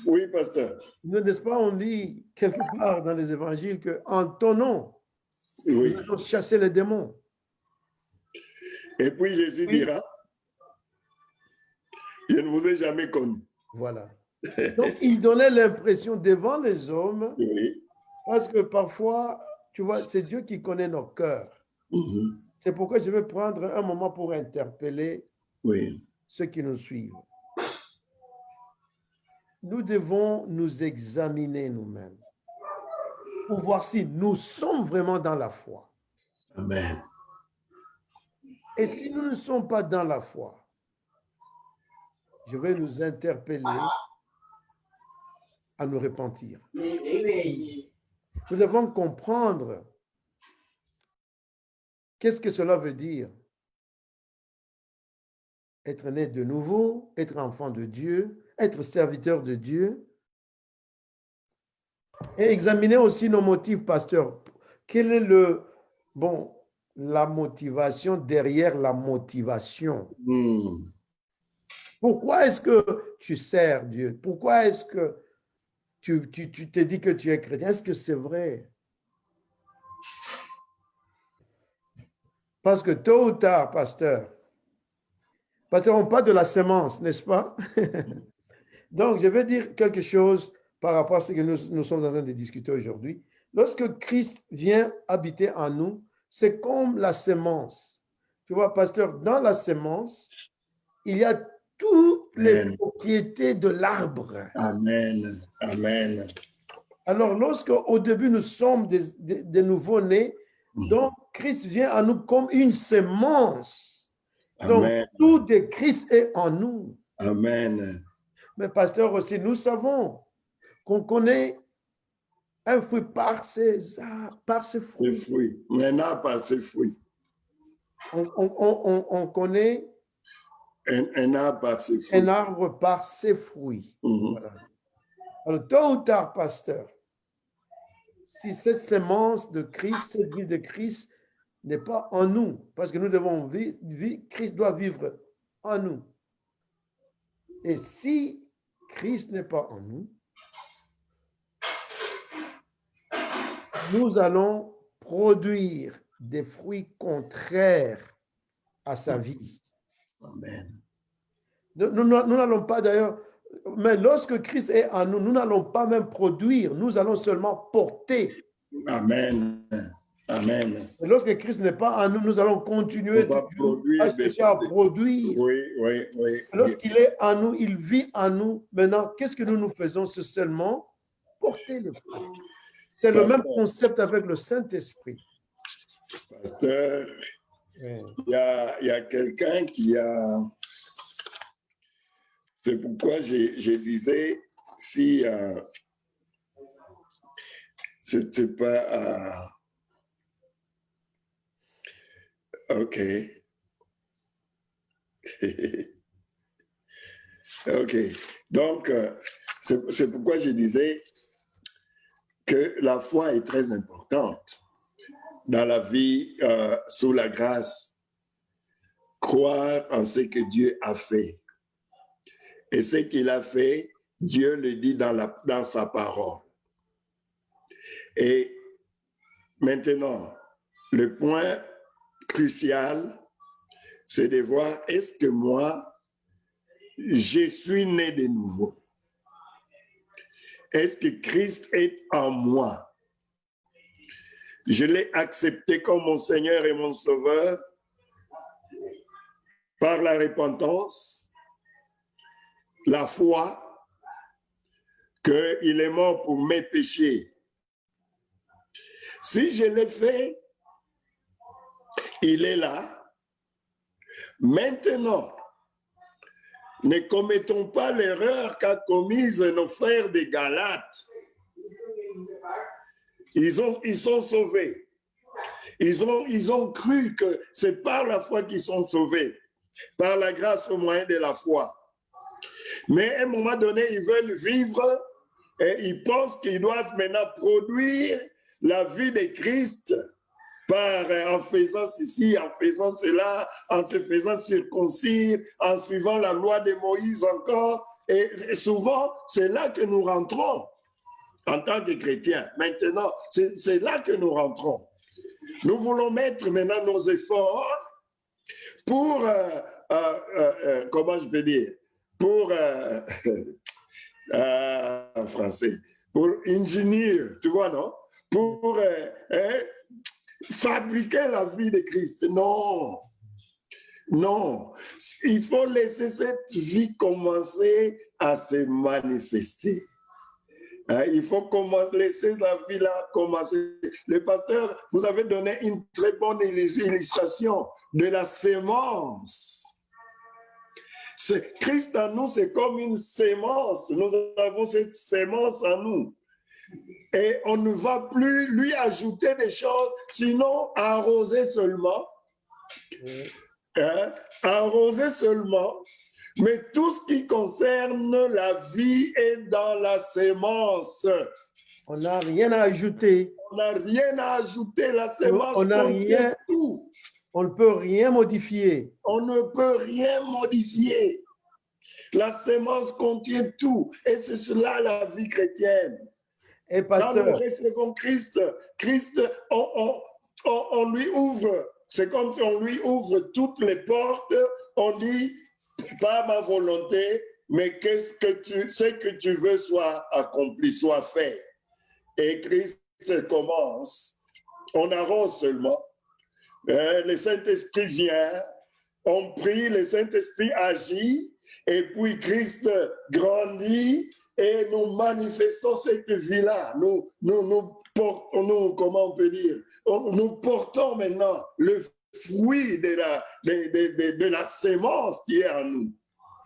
oui, pasteur. N'est-ce pas, on dit quelque part dans les évangiles qu'en ton nom, Oui. nous allons chasser les démons. Et puis Jésus Oui. dira, je ne vous ai jamais connu. Voilà. Donc, il donnait l'impression devant les hommes, Oui. parce que parfois, tu vois, c'est Dieu qui connaît nos cœurs. Mhm. C'est pourquoi je vais prendre un moment pour interpeller Oui. ceux qui nous suivent. Nous devons nous examiner nous-mêmes pour voir si nous sommes vraiment dans la foi. Amen. Et si nous ne sommes pas dans la foi, je vais nous interpeller à nous repentir. Nous devons comprendre qu'est-ce que cela veut dire. Être né de nouveau, être enfant de Dieu, être serviteur de Dieu. Et examiner aussi nos motifs, pasteur. Quelle est la motivation derrière la motivation? Mm. Pourquoi est-ce que tu sers Dieu? Pourquoi est-ce que tu te dis que tu es chrétien? Est-ce que c'est vrai? Parce que tôt ou tard, pasteur, on parle de la sémence, n'est-ce pas? Donc, je vais dire quelque chose par rapport à ce que nous sommes en train de discuter aujourd'hui. Lorsque Christ vient habiter en nous, c'est comme la sémence. Tu vois, pasteur, dans la sémence, il y a toutes les propriétés de l'arbre. Amen. Amen. Alors, lorsque au début nous sommes des nouveaux-nés, donc Christ vient à nous comme une sémence. Donc, Amen. tout de Christ est en nous. Amen. Mais pasteur aussi, nous savons qu'on connaît un fruit par ses fruits. Ses fruits. Maintenant, par ses fruits. On connaît Un arbre par ses fruits. un arbre par ses fruits. Voilà. Alors, tôt ou tard, pasteur, si cette sémence de Christ, cette vie de Christ n'est pas en nous, parce que nous devons vivre, Christ doit vivre en nous. Et si Christ n'est pas en nous, nous allons produire des fruits contraires à sa vie. Amen. Nous n'allons pas d'ailleurs, mais lorsque Christ est en nous, nous n'allons pas même produire, nous allons seulement porter. Amen. Amen. Et lorsque Christ n'est pas en nous, nous allons continuer On va toujours produire à chercher à produire. Oui, oui, oui. Lorsqu'il est en nous, il vit en nous. Maintenant, qu'est-ce que nous faisons? C'est seulement porter le fruit. C'est le même concept avec le Saint-Esprit. Pasteur, Oui. il y a quelqu'un qui a... C'est pourquoi je disais, si c'était pas... OK. OK. Donc, c'est pourquoi je disais que la foi est très importante dans la vie sous la grâce. Croire en ce que Dieu a fait. Et ce qu'il a fait, Dieu le dit dans sa parole. Et maintenant, le point crucial, c'est de voir, est-ce que moi, je suis né de nouveau? Est-ce que Christ est en moi? Je l'ai accepté comme mon Seigneur et mon Sauveur par la repentance, la foi, qu'il est mort pour mes péchés. Si je l'ai fait, il est là. Maintenant, ne commettons pas l'erreur qu'a commise nos frères des Galates. Ils sont sauvés. Ils ont cru que c'est par la foi qu'ils sont sauvés, par la grâce au moyen de la foi. Mais à un moment donné, ils veulent vivre et ils pensent qu'ils doivent maintenant produire la vie de Christ en faisant ceci, en faisant cela, en se faisant circoncire, en suivant la loi de Moïse encore. Et souvent, c'est là que nous rentrons en tant que chrétiens. Maintenant, c'est là que nous rentrons. Nous voulons mettre maintenant nos efforts pour, comment je peux dire, pour, en français, pour ingénieur, tu vois, non? Pour fabriquer la vie de Christ. Non, non. Il faut laisser cette vie commencer à se manifester. Il faut laisser la vie là commencer. Le pasteur, vous avez donné une très bonne illustration de la sémence. Christ en nous, c'est comme une sémence. Nous avons cette sémence en nous. Et on ne va plus lui ajouter des choses, sinon arroser seulement. Arroser seulement. Mais tout ce qui concerne la vie est dans la sémence. On n'a rien à ajouter. On n'a rien à ajouter. La sémence on n'a contient rien, tout. On ne peut rien modifier. On ne peut rien modifier. La sémence contient tout. Et c'est cela la vie chrétienne. Et pasteur, quand nous recevons Christ, on lui ouvre. C'est comme si on lui ouvre toutes les portes. On dit, pas ma volonté, mais ce que tu veux soit accompli, soit fait. Et Christ commence. On arrose seulement. Le Saint-Esprit vient. On prie, le Saint-Esprit agit. Et puis Christ grandit. Et nous manifestons cette vie-là. Nous portons, comment on peut dire, nous portons maintenant le fruit de la sémence qui est en nous.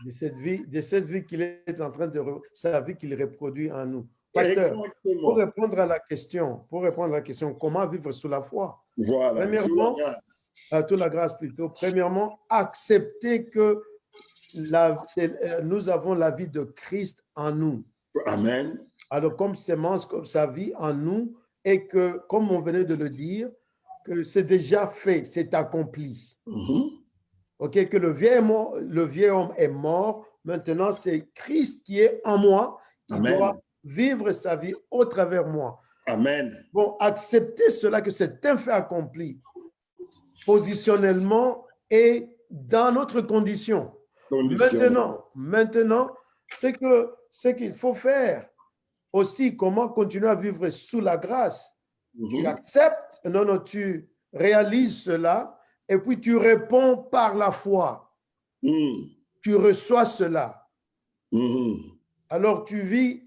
De cette vie qu'il est en train de... sa vie qu'il reproduit en nous. Pasteur, pour répondre à la question, comment vivre sous la foi? Voilà, premièrement, sous la grâce. Sous la grâce plutôt. Premièrement, accepter que nous avons la vie de Christ en nous. Amen. Alors, comme sémence, comme sa vie en nous, et que, comme on venait de le dire, que c'est déjà fait, c'est accompli. OK, que le vieil homme est mort. Maintenant, c'est Christ qui est en moi, qui doit vivre sa vie au travers moi. Amen. Bon, accepter cela, que c'est un fait accompli, positionnellement et dans notre condition. Condition. Maintenant, ce qu'il faut faire aussi, comment continuer à vivre sous la grâce. Tu acceptes, non, tu réalises cela et puis tu réponds par la foi. Tu reçois cela. Alors tu vis,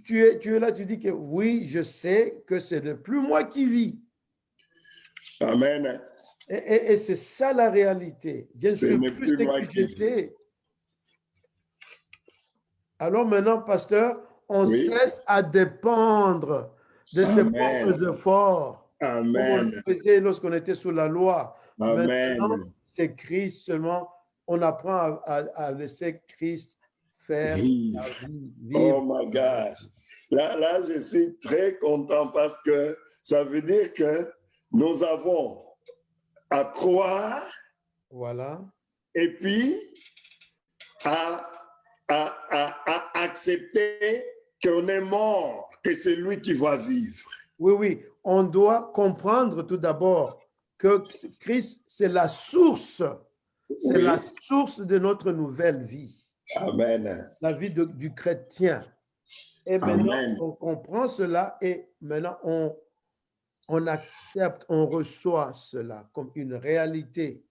tu es là, tu dis que oui, je sais que ce n'est plus moi qui vis. Amen. Et c'est ça la réalité. Je ne Ce suis n'est plus plus ce moi que qui j'étais. Alors maintenant, pasteur, on Oui. cesse à dépendre de ses Amen. propres efforts, comme on le Amen. faisait lorsqu'on était sous la loi. Maintenant, Amen. c'est Christ seulement. On apprend à laisser Christ faire Vive. la vie, Oh vivre. my gosh. Là, je suis très content parce que ça veut dire que nous avons à croire Voilà. et puis à accepter qu'on est mort, que c'est lui qui va vivre. Oui. On doit comprendre tout d'abord que Christ, c'est la source. C'est Oui. la source de notre nouvelle vie. Amen. La vie du chrétien. Et maintenant, Amen. on comprend cela et maintenant, on accepte, on reçoit cela comme une réalité.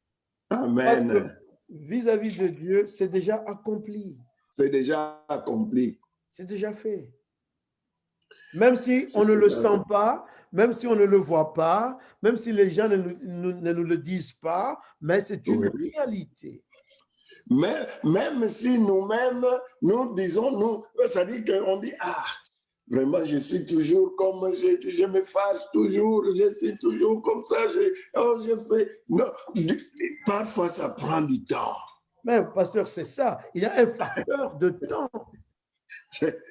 Parce que Amen. vis-à-vis de Dieu, c'est déjà accompli. C'est déjà accompli. C'est déjà fait. Même si on ne le sent pas, même si on ne le voit pas, même si les gens ne nous le disent pas, mais c'est une réalité. Mais même si nous-mêmes, nous disons, ça dit qu'on dit, vraiment, je suis toujours comme, je me fâche toujours, je suis toujours comme ça, je fais. Non, parfois ça prend du temps. Mais pasteur, c'est ça. Il y a un facteur de temps.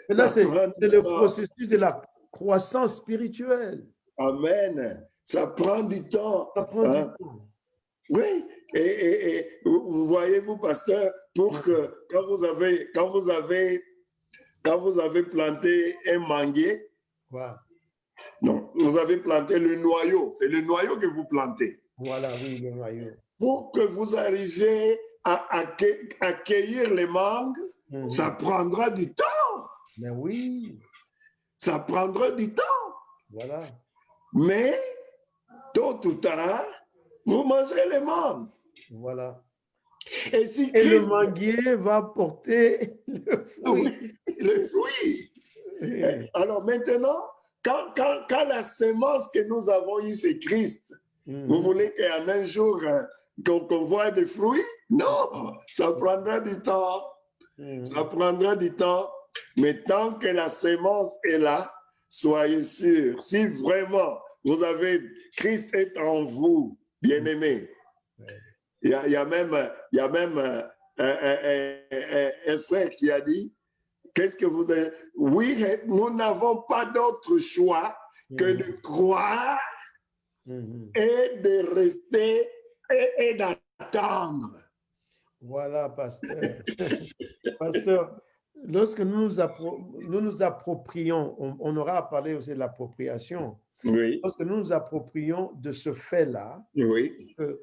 Là, c'est le processus de la croissance spirituelle. Amen. Ça prend du temps. Ça prend du temps. Oui. Et vous voyez-vous, pasteur, pour que quand vous avez planté un manguier, non, vous avez planté le noyau. C'est le noyau que vous plantez. Voilà, oui, le noyau. Pour que vous arriviez à cueillir les mangues, ça prendra du temps. Mais oui. Ça prendra du temps. Voilà. Mais, tôt ou tard, vous mangerez les mangues. Voilà. Et si le manguier va porter le fruit. Oui, le fruit. Oui. Alors maintenant, quand la semence que nous avons eue, c'est Christ, vous voulez qu'en un jour, qu'on voit des fruits? Non, ça prendra du temps. Ça prendra du temps. Mais tant que la semence est là, soyez sûrs, si vraiment vous avez, Christ est en vous, bien-aimés. Il y a même un frère qui a dit, qu'est-ce que vous avez? Oui, nous n'avons pas d'autre choix que de croire et de rester et d'attendre. Voilà, pasteur. Pasteur, lorsque nous nous approprions, on aura à parler aussi de l'appropriation. Oui. Lorsque nous nous approprions de ce fait-là, oui. Que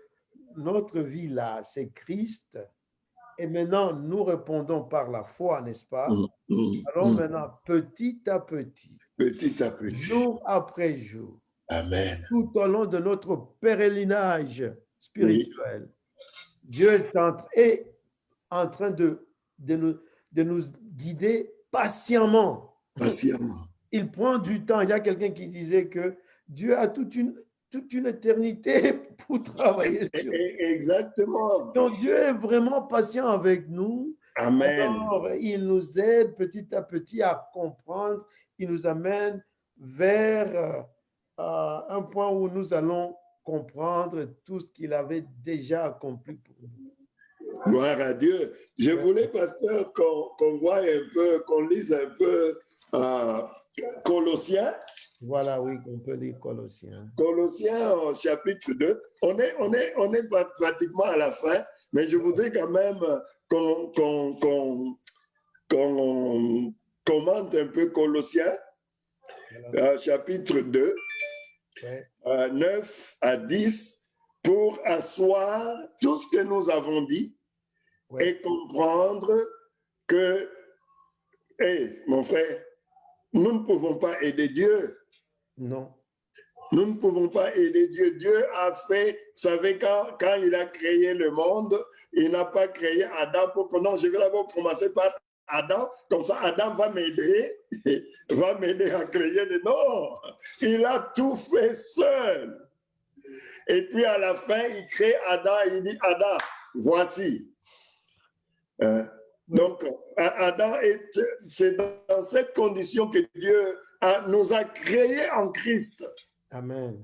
notre vie là, c'est Christ, et maintenant nous répondons par la foi, n'est-ce pas? Alors maintenant, petit à petit, jour après jour, Amen. tout au long de notre pèlerinage spirituel, Dieu est en train de nous guider patiemment. Patiemment. Il prend du temps. Il y a quelqu'un qui disait que Dieu a toute une éternité pour travailler sur nous. Exactement. Donc Dieu est vraiment patient avec nous. Amen. Alors, il nous aide petit à petit à comprendre. Il nous amène vers un point où nous allons comprendre tout ce qu'il avait déjà accompli pour nous. Gloire à Dieu. Je voulais, pasteur, qu'on voie un peu, qu'on lise un peu Colossiens. Voilà, oui, on peut lire Colossiens. Colossiens au chapitre 2. On est pratiquement à la fin, mais je voudrais quand même qu'on commente un peu Colossiens. chapitre 2, Ouais. 9 à 10, pour asseoir tout ce que nous avons dit Ouais. et comprendre que, mon frère, nous ne pouvons pas aider Dieu. Non. Nous ne pouvons pas aider Dieu. Dieu a fait, vous savez, quand il a créé le monde, il n'a pas créé Adam pour que non, je vais d'abord commencer par Adam, comme ça Adam va m'aider à créer des... Non, il a tout fait seul. Et puis à la fin, il crée Adam et il dit, Adam, voici. Donc, Adam, c'est dans cette condition que Dieu nous a créés en Christ. Amen.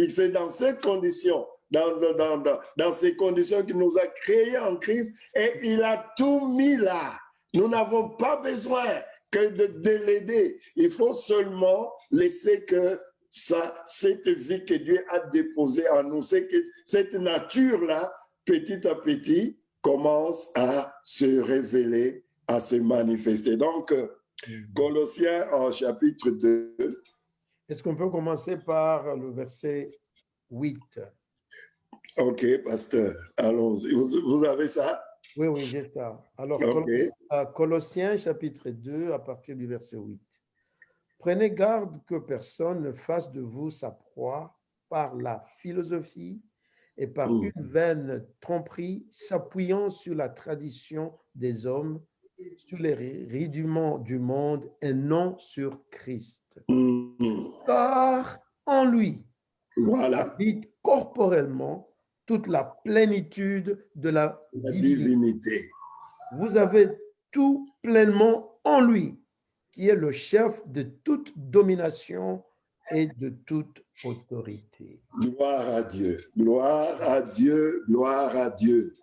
C'est dans cette condition, dans ces conditions qu'il nous a créés en Christ et il a tout mis là. Nous n'avons pas besoin que de l'aider. Il faut seulement laisser que cette vie que Dieu a déposée en nous, c'est que cette nature-là, petit à petit, commence à se révéler, à se manifester. Donc, Colossiens en chapitre 2. Est-ce qu'on peut commencer par le verset 8? OK, pasteur, allons-y. Vous avez ça? Oui, oui, j'ai ça. Alors, Okay. Colossiens chapitre 2, à partir du verset 8. Prenez garde que personne ne fasse de vous sa proie par la philosophie et par une vaine tromperie, s'appuyant sur la tradition des hommes, sur les rudiments du monde et non sur Christ. Car en lui Voilà. habite corporellement toute la plénitude de la divinité. Vous avez tout pleinement en lui, qui est le chef de toute domination et de toute autorité. Gloire à Dieu, gloire à Dieu, gloire à Dieu.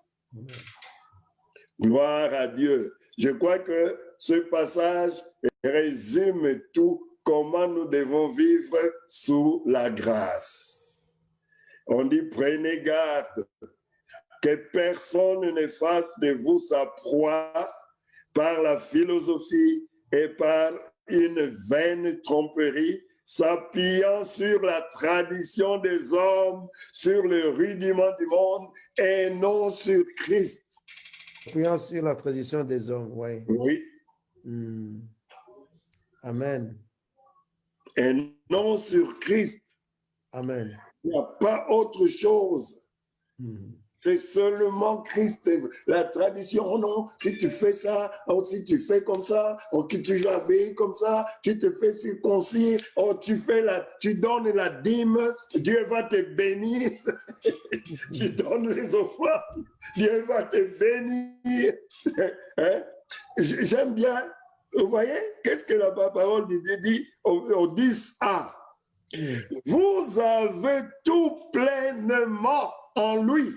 Gloire à Dieu. Je crois que ce passage résume tout, comment nous devons vivre sous la grâce. On dit, prenez garde que personne ne fasse de vous sa proie par la philosophie et par une vaine tromperie, s'appuyant sur la tradition des hommes, sur le rudiment du monde et non sur Christ. S'appuyant sur la tradition des hommes, oui. Oui. Amen. Et non sur Christ. Amen. Il n'y a pas autre chose. C'est seulement Christ. La tradition, oh non, si tu fais ça, oh, si tu fais comme ça, oh, que tu obéis comme ça, tu te fais circoncire, oh, tu donnes la dîme, Dieu va te bénir. Tu donnes les offrandes, Dieu va te bénir. Hein? J'aime bien, vous voyez, qu'est-ce que la parole dit au 10a? Vous avez tout pleinement en lui.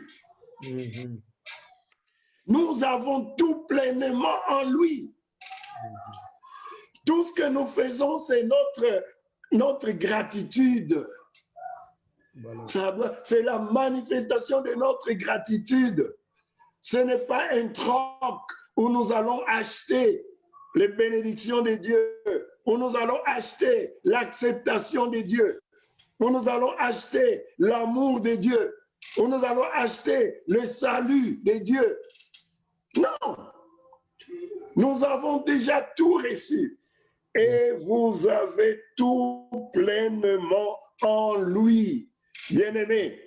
Nous avons tout pleinement en lui. Tout ce que nous faisons, c'est notre gratitude. Voilà. C'est la manifestation de notre gratitude. Ce n'est pas un troc où nous allons acheter les bénédictions de Dieu, où nous allons acheter l'acceptation de Dieu, où nous allons acheter l'amour de Dieu, où nous allons acheter le salut de Dieu. Non, nous avons déjà tout reçu et vous avez tout pleinement en lui. Bien-aimés,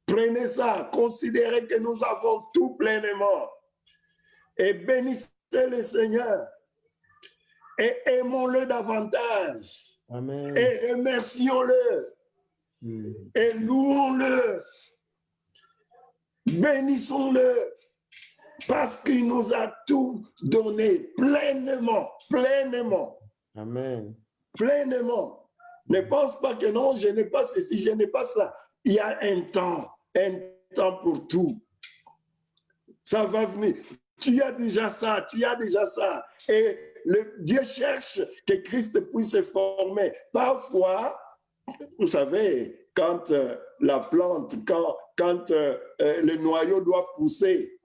prenez ça, considérez que nous avons tout pleinement et bénissez le Seigneur et aimons-le davantage. Amen. Et remercions-le et louons-le, bénissons-le parce qu'il nous a tout donné pleinement, pleinement. Amen. Pleinement. Ne pense pas que non, je n'ai pas ceci, je n'ai pas cela. Il y a un temps pour tout. Ça va venir. Tu as déjà ça, tu as déjà ça. Et Dieu cherche que Christ puisse se former. Parfois, vous savez, quand la plante, quand le noyau doit pousser,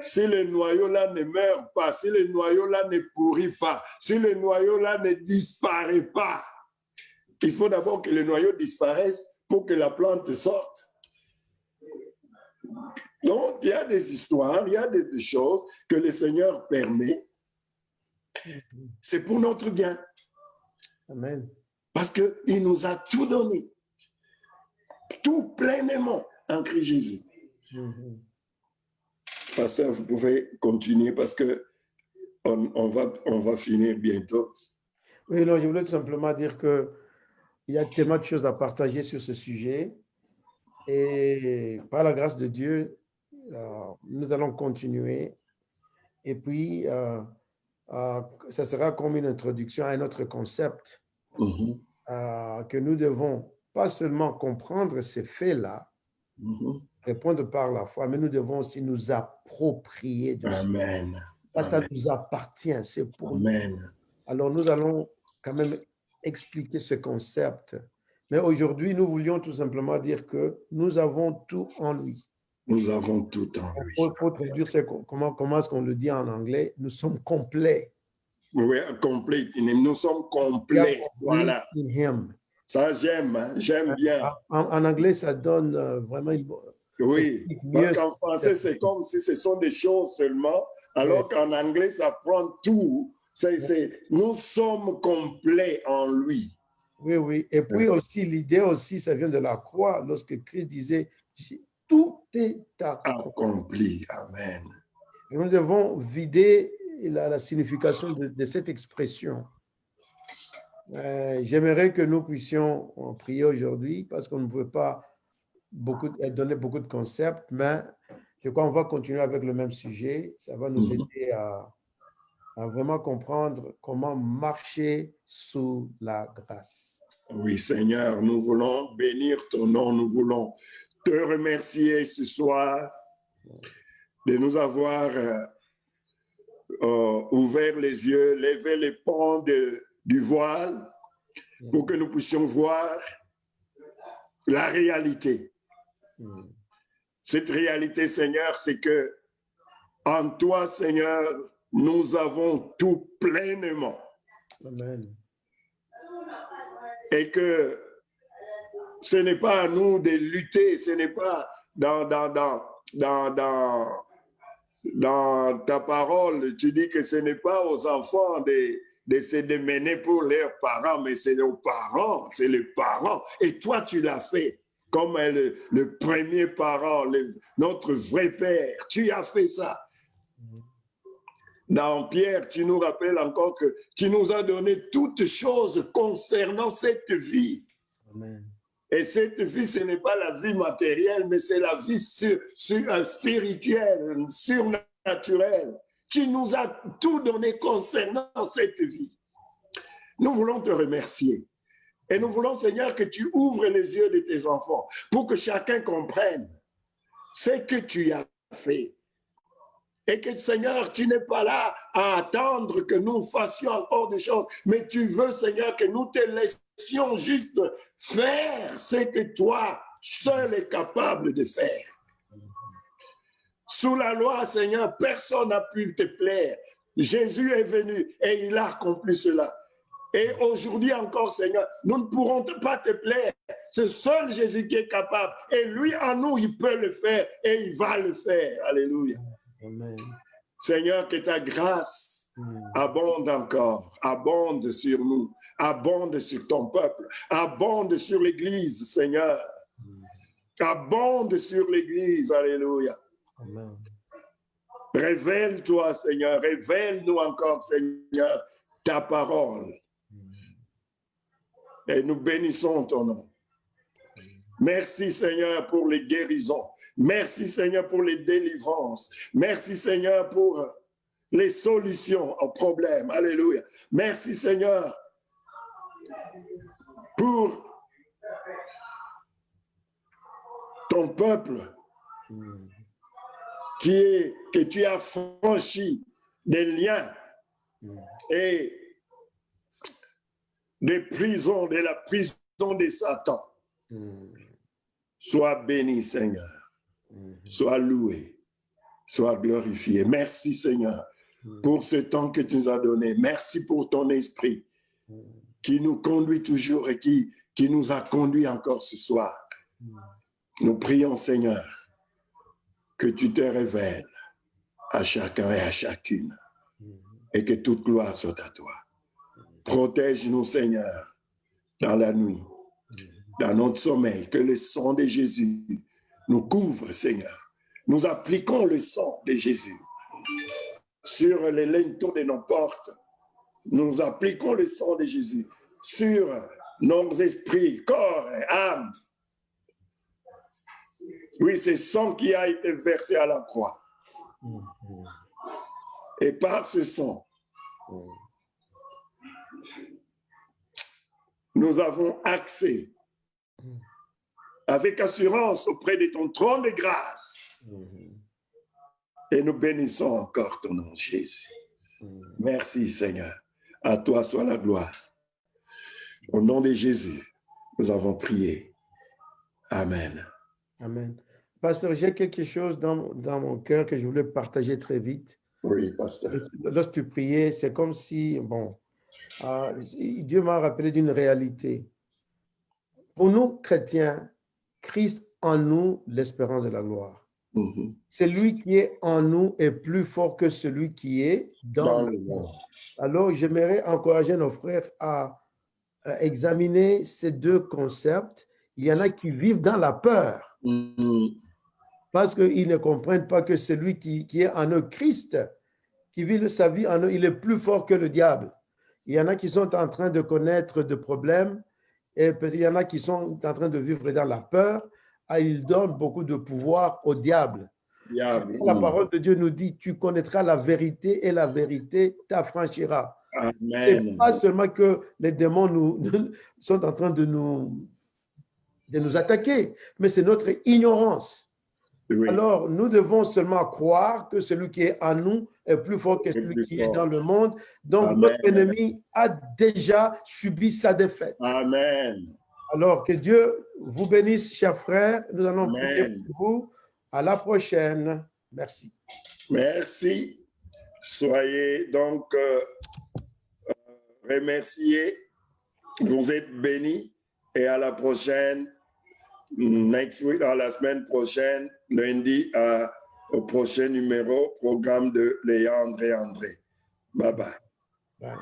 si le noyau-là ne meurt pas, si le noyau-là ne pourrit pas, si le noyau-là ne disparaît pas, Il faut d'abord que le noyau disparaisse pour que la plante sorte. Donc, il y a des histoires, il y a des choses que le Seigneur permet. C'est pour notre bien. Amen. Parce qu'il nous a tout donné. Tout pleinement en Christ Jésus. Pasteur, vous pouvez continuer parce que on va finir bientôt. Oui, non, je voulais tout simplement dire qu'il y a tellement de choses à partager sur ce sujet. Et par la grâce de Dieu, nous allons continuer. Et puis, ça sera comme une introduction à un autre concept que nous devons pas seulement comprendre ces faits-là, répondre par la foi, mais nous devons aussi nous approprier de ça. Amen. Ça nous appartient, c'est pour nous. Amen. Alors, nous allons quand même expliquer ce concept. Mais aujourd'hui, nous voulions tout simplement dire que nous avons tout en lui. Nous avons tout en lui. Il faut traduire comment est-ce qu'on le dit en anglais. Nous sommes complets. Oui, complet. Nous sommes complets. Voilà. In him. Ça, j'aime. Hein? J'aime bien. En anglais, ça donne vraiment une... Oui, parce qu'en français, c'est comme si ce sont des choses seulement, alors qu'en anglais, ça prend tout. Nous sommes complets en lui. Oui, oui. Et puis aussi, l'idée aussi, ça vient de la croix, lorsque Christ disait, tout est accompli. Amen. Et nous devons vider la signification de cette expression. J'aimerais que nous puissions prier aujourd'hui, parce qu'on ne pouvait pas donner beaucoup de concepts, mais je crois qu'on va continuer avec le même sujet. Ça va nous aider à vraiment comprendre comment marcher sous la grâce. Oui, Seigneur, nous voulons bénir ton nom, nous voulons te remercier ce soir de nous avoir ouvert les yeux, levé les pans du voile pour que nous puissions voir la réalité. Cette réalité, Seigneur, c'est que en toi, Seigneur, nous avons tout pleinement. Amen. Et que ce n'est pas à nous de lutter, ce n'est pas dans ta parole, tu dis que ce n'est pas aux enfants de se démener pour leurs parents, mais c'est aux parents, c'est les parents. Et toi, tu l'as fait comme le premier parent, notre vrai père. Tu as fait ça. Dans Pierre, tu nous rappelles encore que tu nous as donné toutes choses concernant cette vie. Amen. Et cette vie, ce n'est pas la vie matérielle, mais c'est la vie spirituelle, surnaturelle. Tu nous as tout donné concernant cette vie. Nous voulons te remercier. Et nous voulons, Seigneur, que tu ouvres les yeux de tes enfants pour que chacun comprenne ce que tu as fait. Et que, Seigneur, tu n'es pas là à attendre que nous fassions encore des choses, mais tu veux, Seigneur, que nous te laissions juste faire ce que toi seul es capable de faire. Sous la loi, Seigneur, personne n'a pu te plaire. Jésus est venu et il a accompli cela. Et aujourd'hui encore, Seigneur, nous ne pourrons pas te plaire. C'est seul Jésus qui est capable. Et lui, en nous, il peut le faire et il va le faire. Alléluia. Amen. Seigneur, que ta grâce abonde encore, abonde sur nous, abonde sur ton peuple, abonde sur l'Église, Seigneur. Abonde sur l'Église, alléluia. Amen. Révèle-toi, Seigneur, révèle-nous encore, Seigneur, ta parole. Et nous bénissons ton nom. Merci, Seigneur, pour les guérisons. Merci, Seigneur, pour les délivrances. Merci, Seigneur, pour les solutions aux problèmes. Alléluia. Merci, Seigneur, pour ton peuple que tu as franchi des liens et des prisons, de la prison de Satan. Sois béni, Seigneur. Sois loué. Sois glorifié. Merci, Seigneur, pour ce temps que tu nous as donné. Merci pour ton esprit. qui nous conduit toujours et qui nous a conduits encore ce soir. Nous prions, Seigneur, que tu te révèles à chacun et à chacune et que toute gloire soit à toi. Protège-nous, Seigneur, dans la nuit, dans notre sommeil, que le sang de Jésus nous couvre, Seigneur. Nous appliquons le sang de Jésus sur les linteaux de nos portes. Nous appliquons le sang de Jésus sur nos esprits, corps et âme. Oui, c'est sang qui a été versé à la croix. Et par ce sang, nous avons accès avec assurance auprès de ton trône de grâce. Et nous bénissons encore ton nom, Jésus. Merci, Seigneur. À toi soit la gloire. Au nom de Jésus, nous avons prié. Amen. Amen. Pasteur, j'ai quelque chose dans mon cœur que je voulais partager très vite. Oui, pasteur. Lorsque tu priais, c'est comme si, Dieu m'a rappelé d'une réalité. Pour nous, chrétiens, Christ en nous, l'espérance de la gloire. Celui qui est en nous est plus fort que celui qui est dans le monde. Alors, j'aimerais encourager nos frères à examiner ces deux concepts. Il y en a qui vivent dans la peur parce qu'ils ne comprennent pas que celui qui est en eux, Christ, qui vit sa vie en eux, il est plus fort que le diable. Il y en a qui sont en train de connaître des problèmes et peut-être il y en a qui sont en train de vivre dans la peur. Il donne beaucoup de pouvoir au diable. La parole de Dieu nous dit, tu connaîtras la vérité et la vérité t'affranchira. Amen. Et pas seulement que les démons nous sont en train de nous attaquer, mais c'est notre ignorance. Oui. Alors, nous devons seulement croire que celui qui est en nous est plus fort que celui qui est dans le monde. Donc, Amen. Notre ennemi a déjà subi sa défaite. Amen. Alors, que Dieu vous bénisse, chers frères. Nous allons prier pour vous. À la prochaine. Merci. Merci. Soyez donc remerciés. Vous êtes bénis. Et à la prochaine. Next week, à la semaine prochaine, lundi, au prochain numéro, programme de Léandre et André. Bye bye. Bye.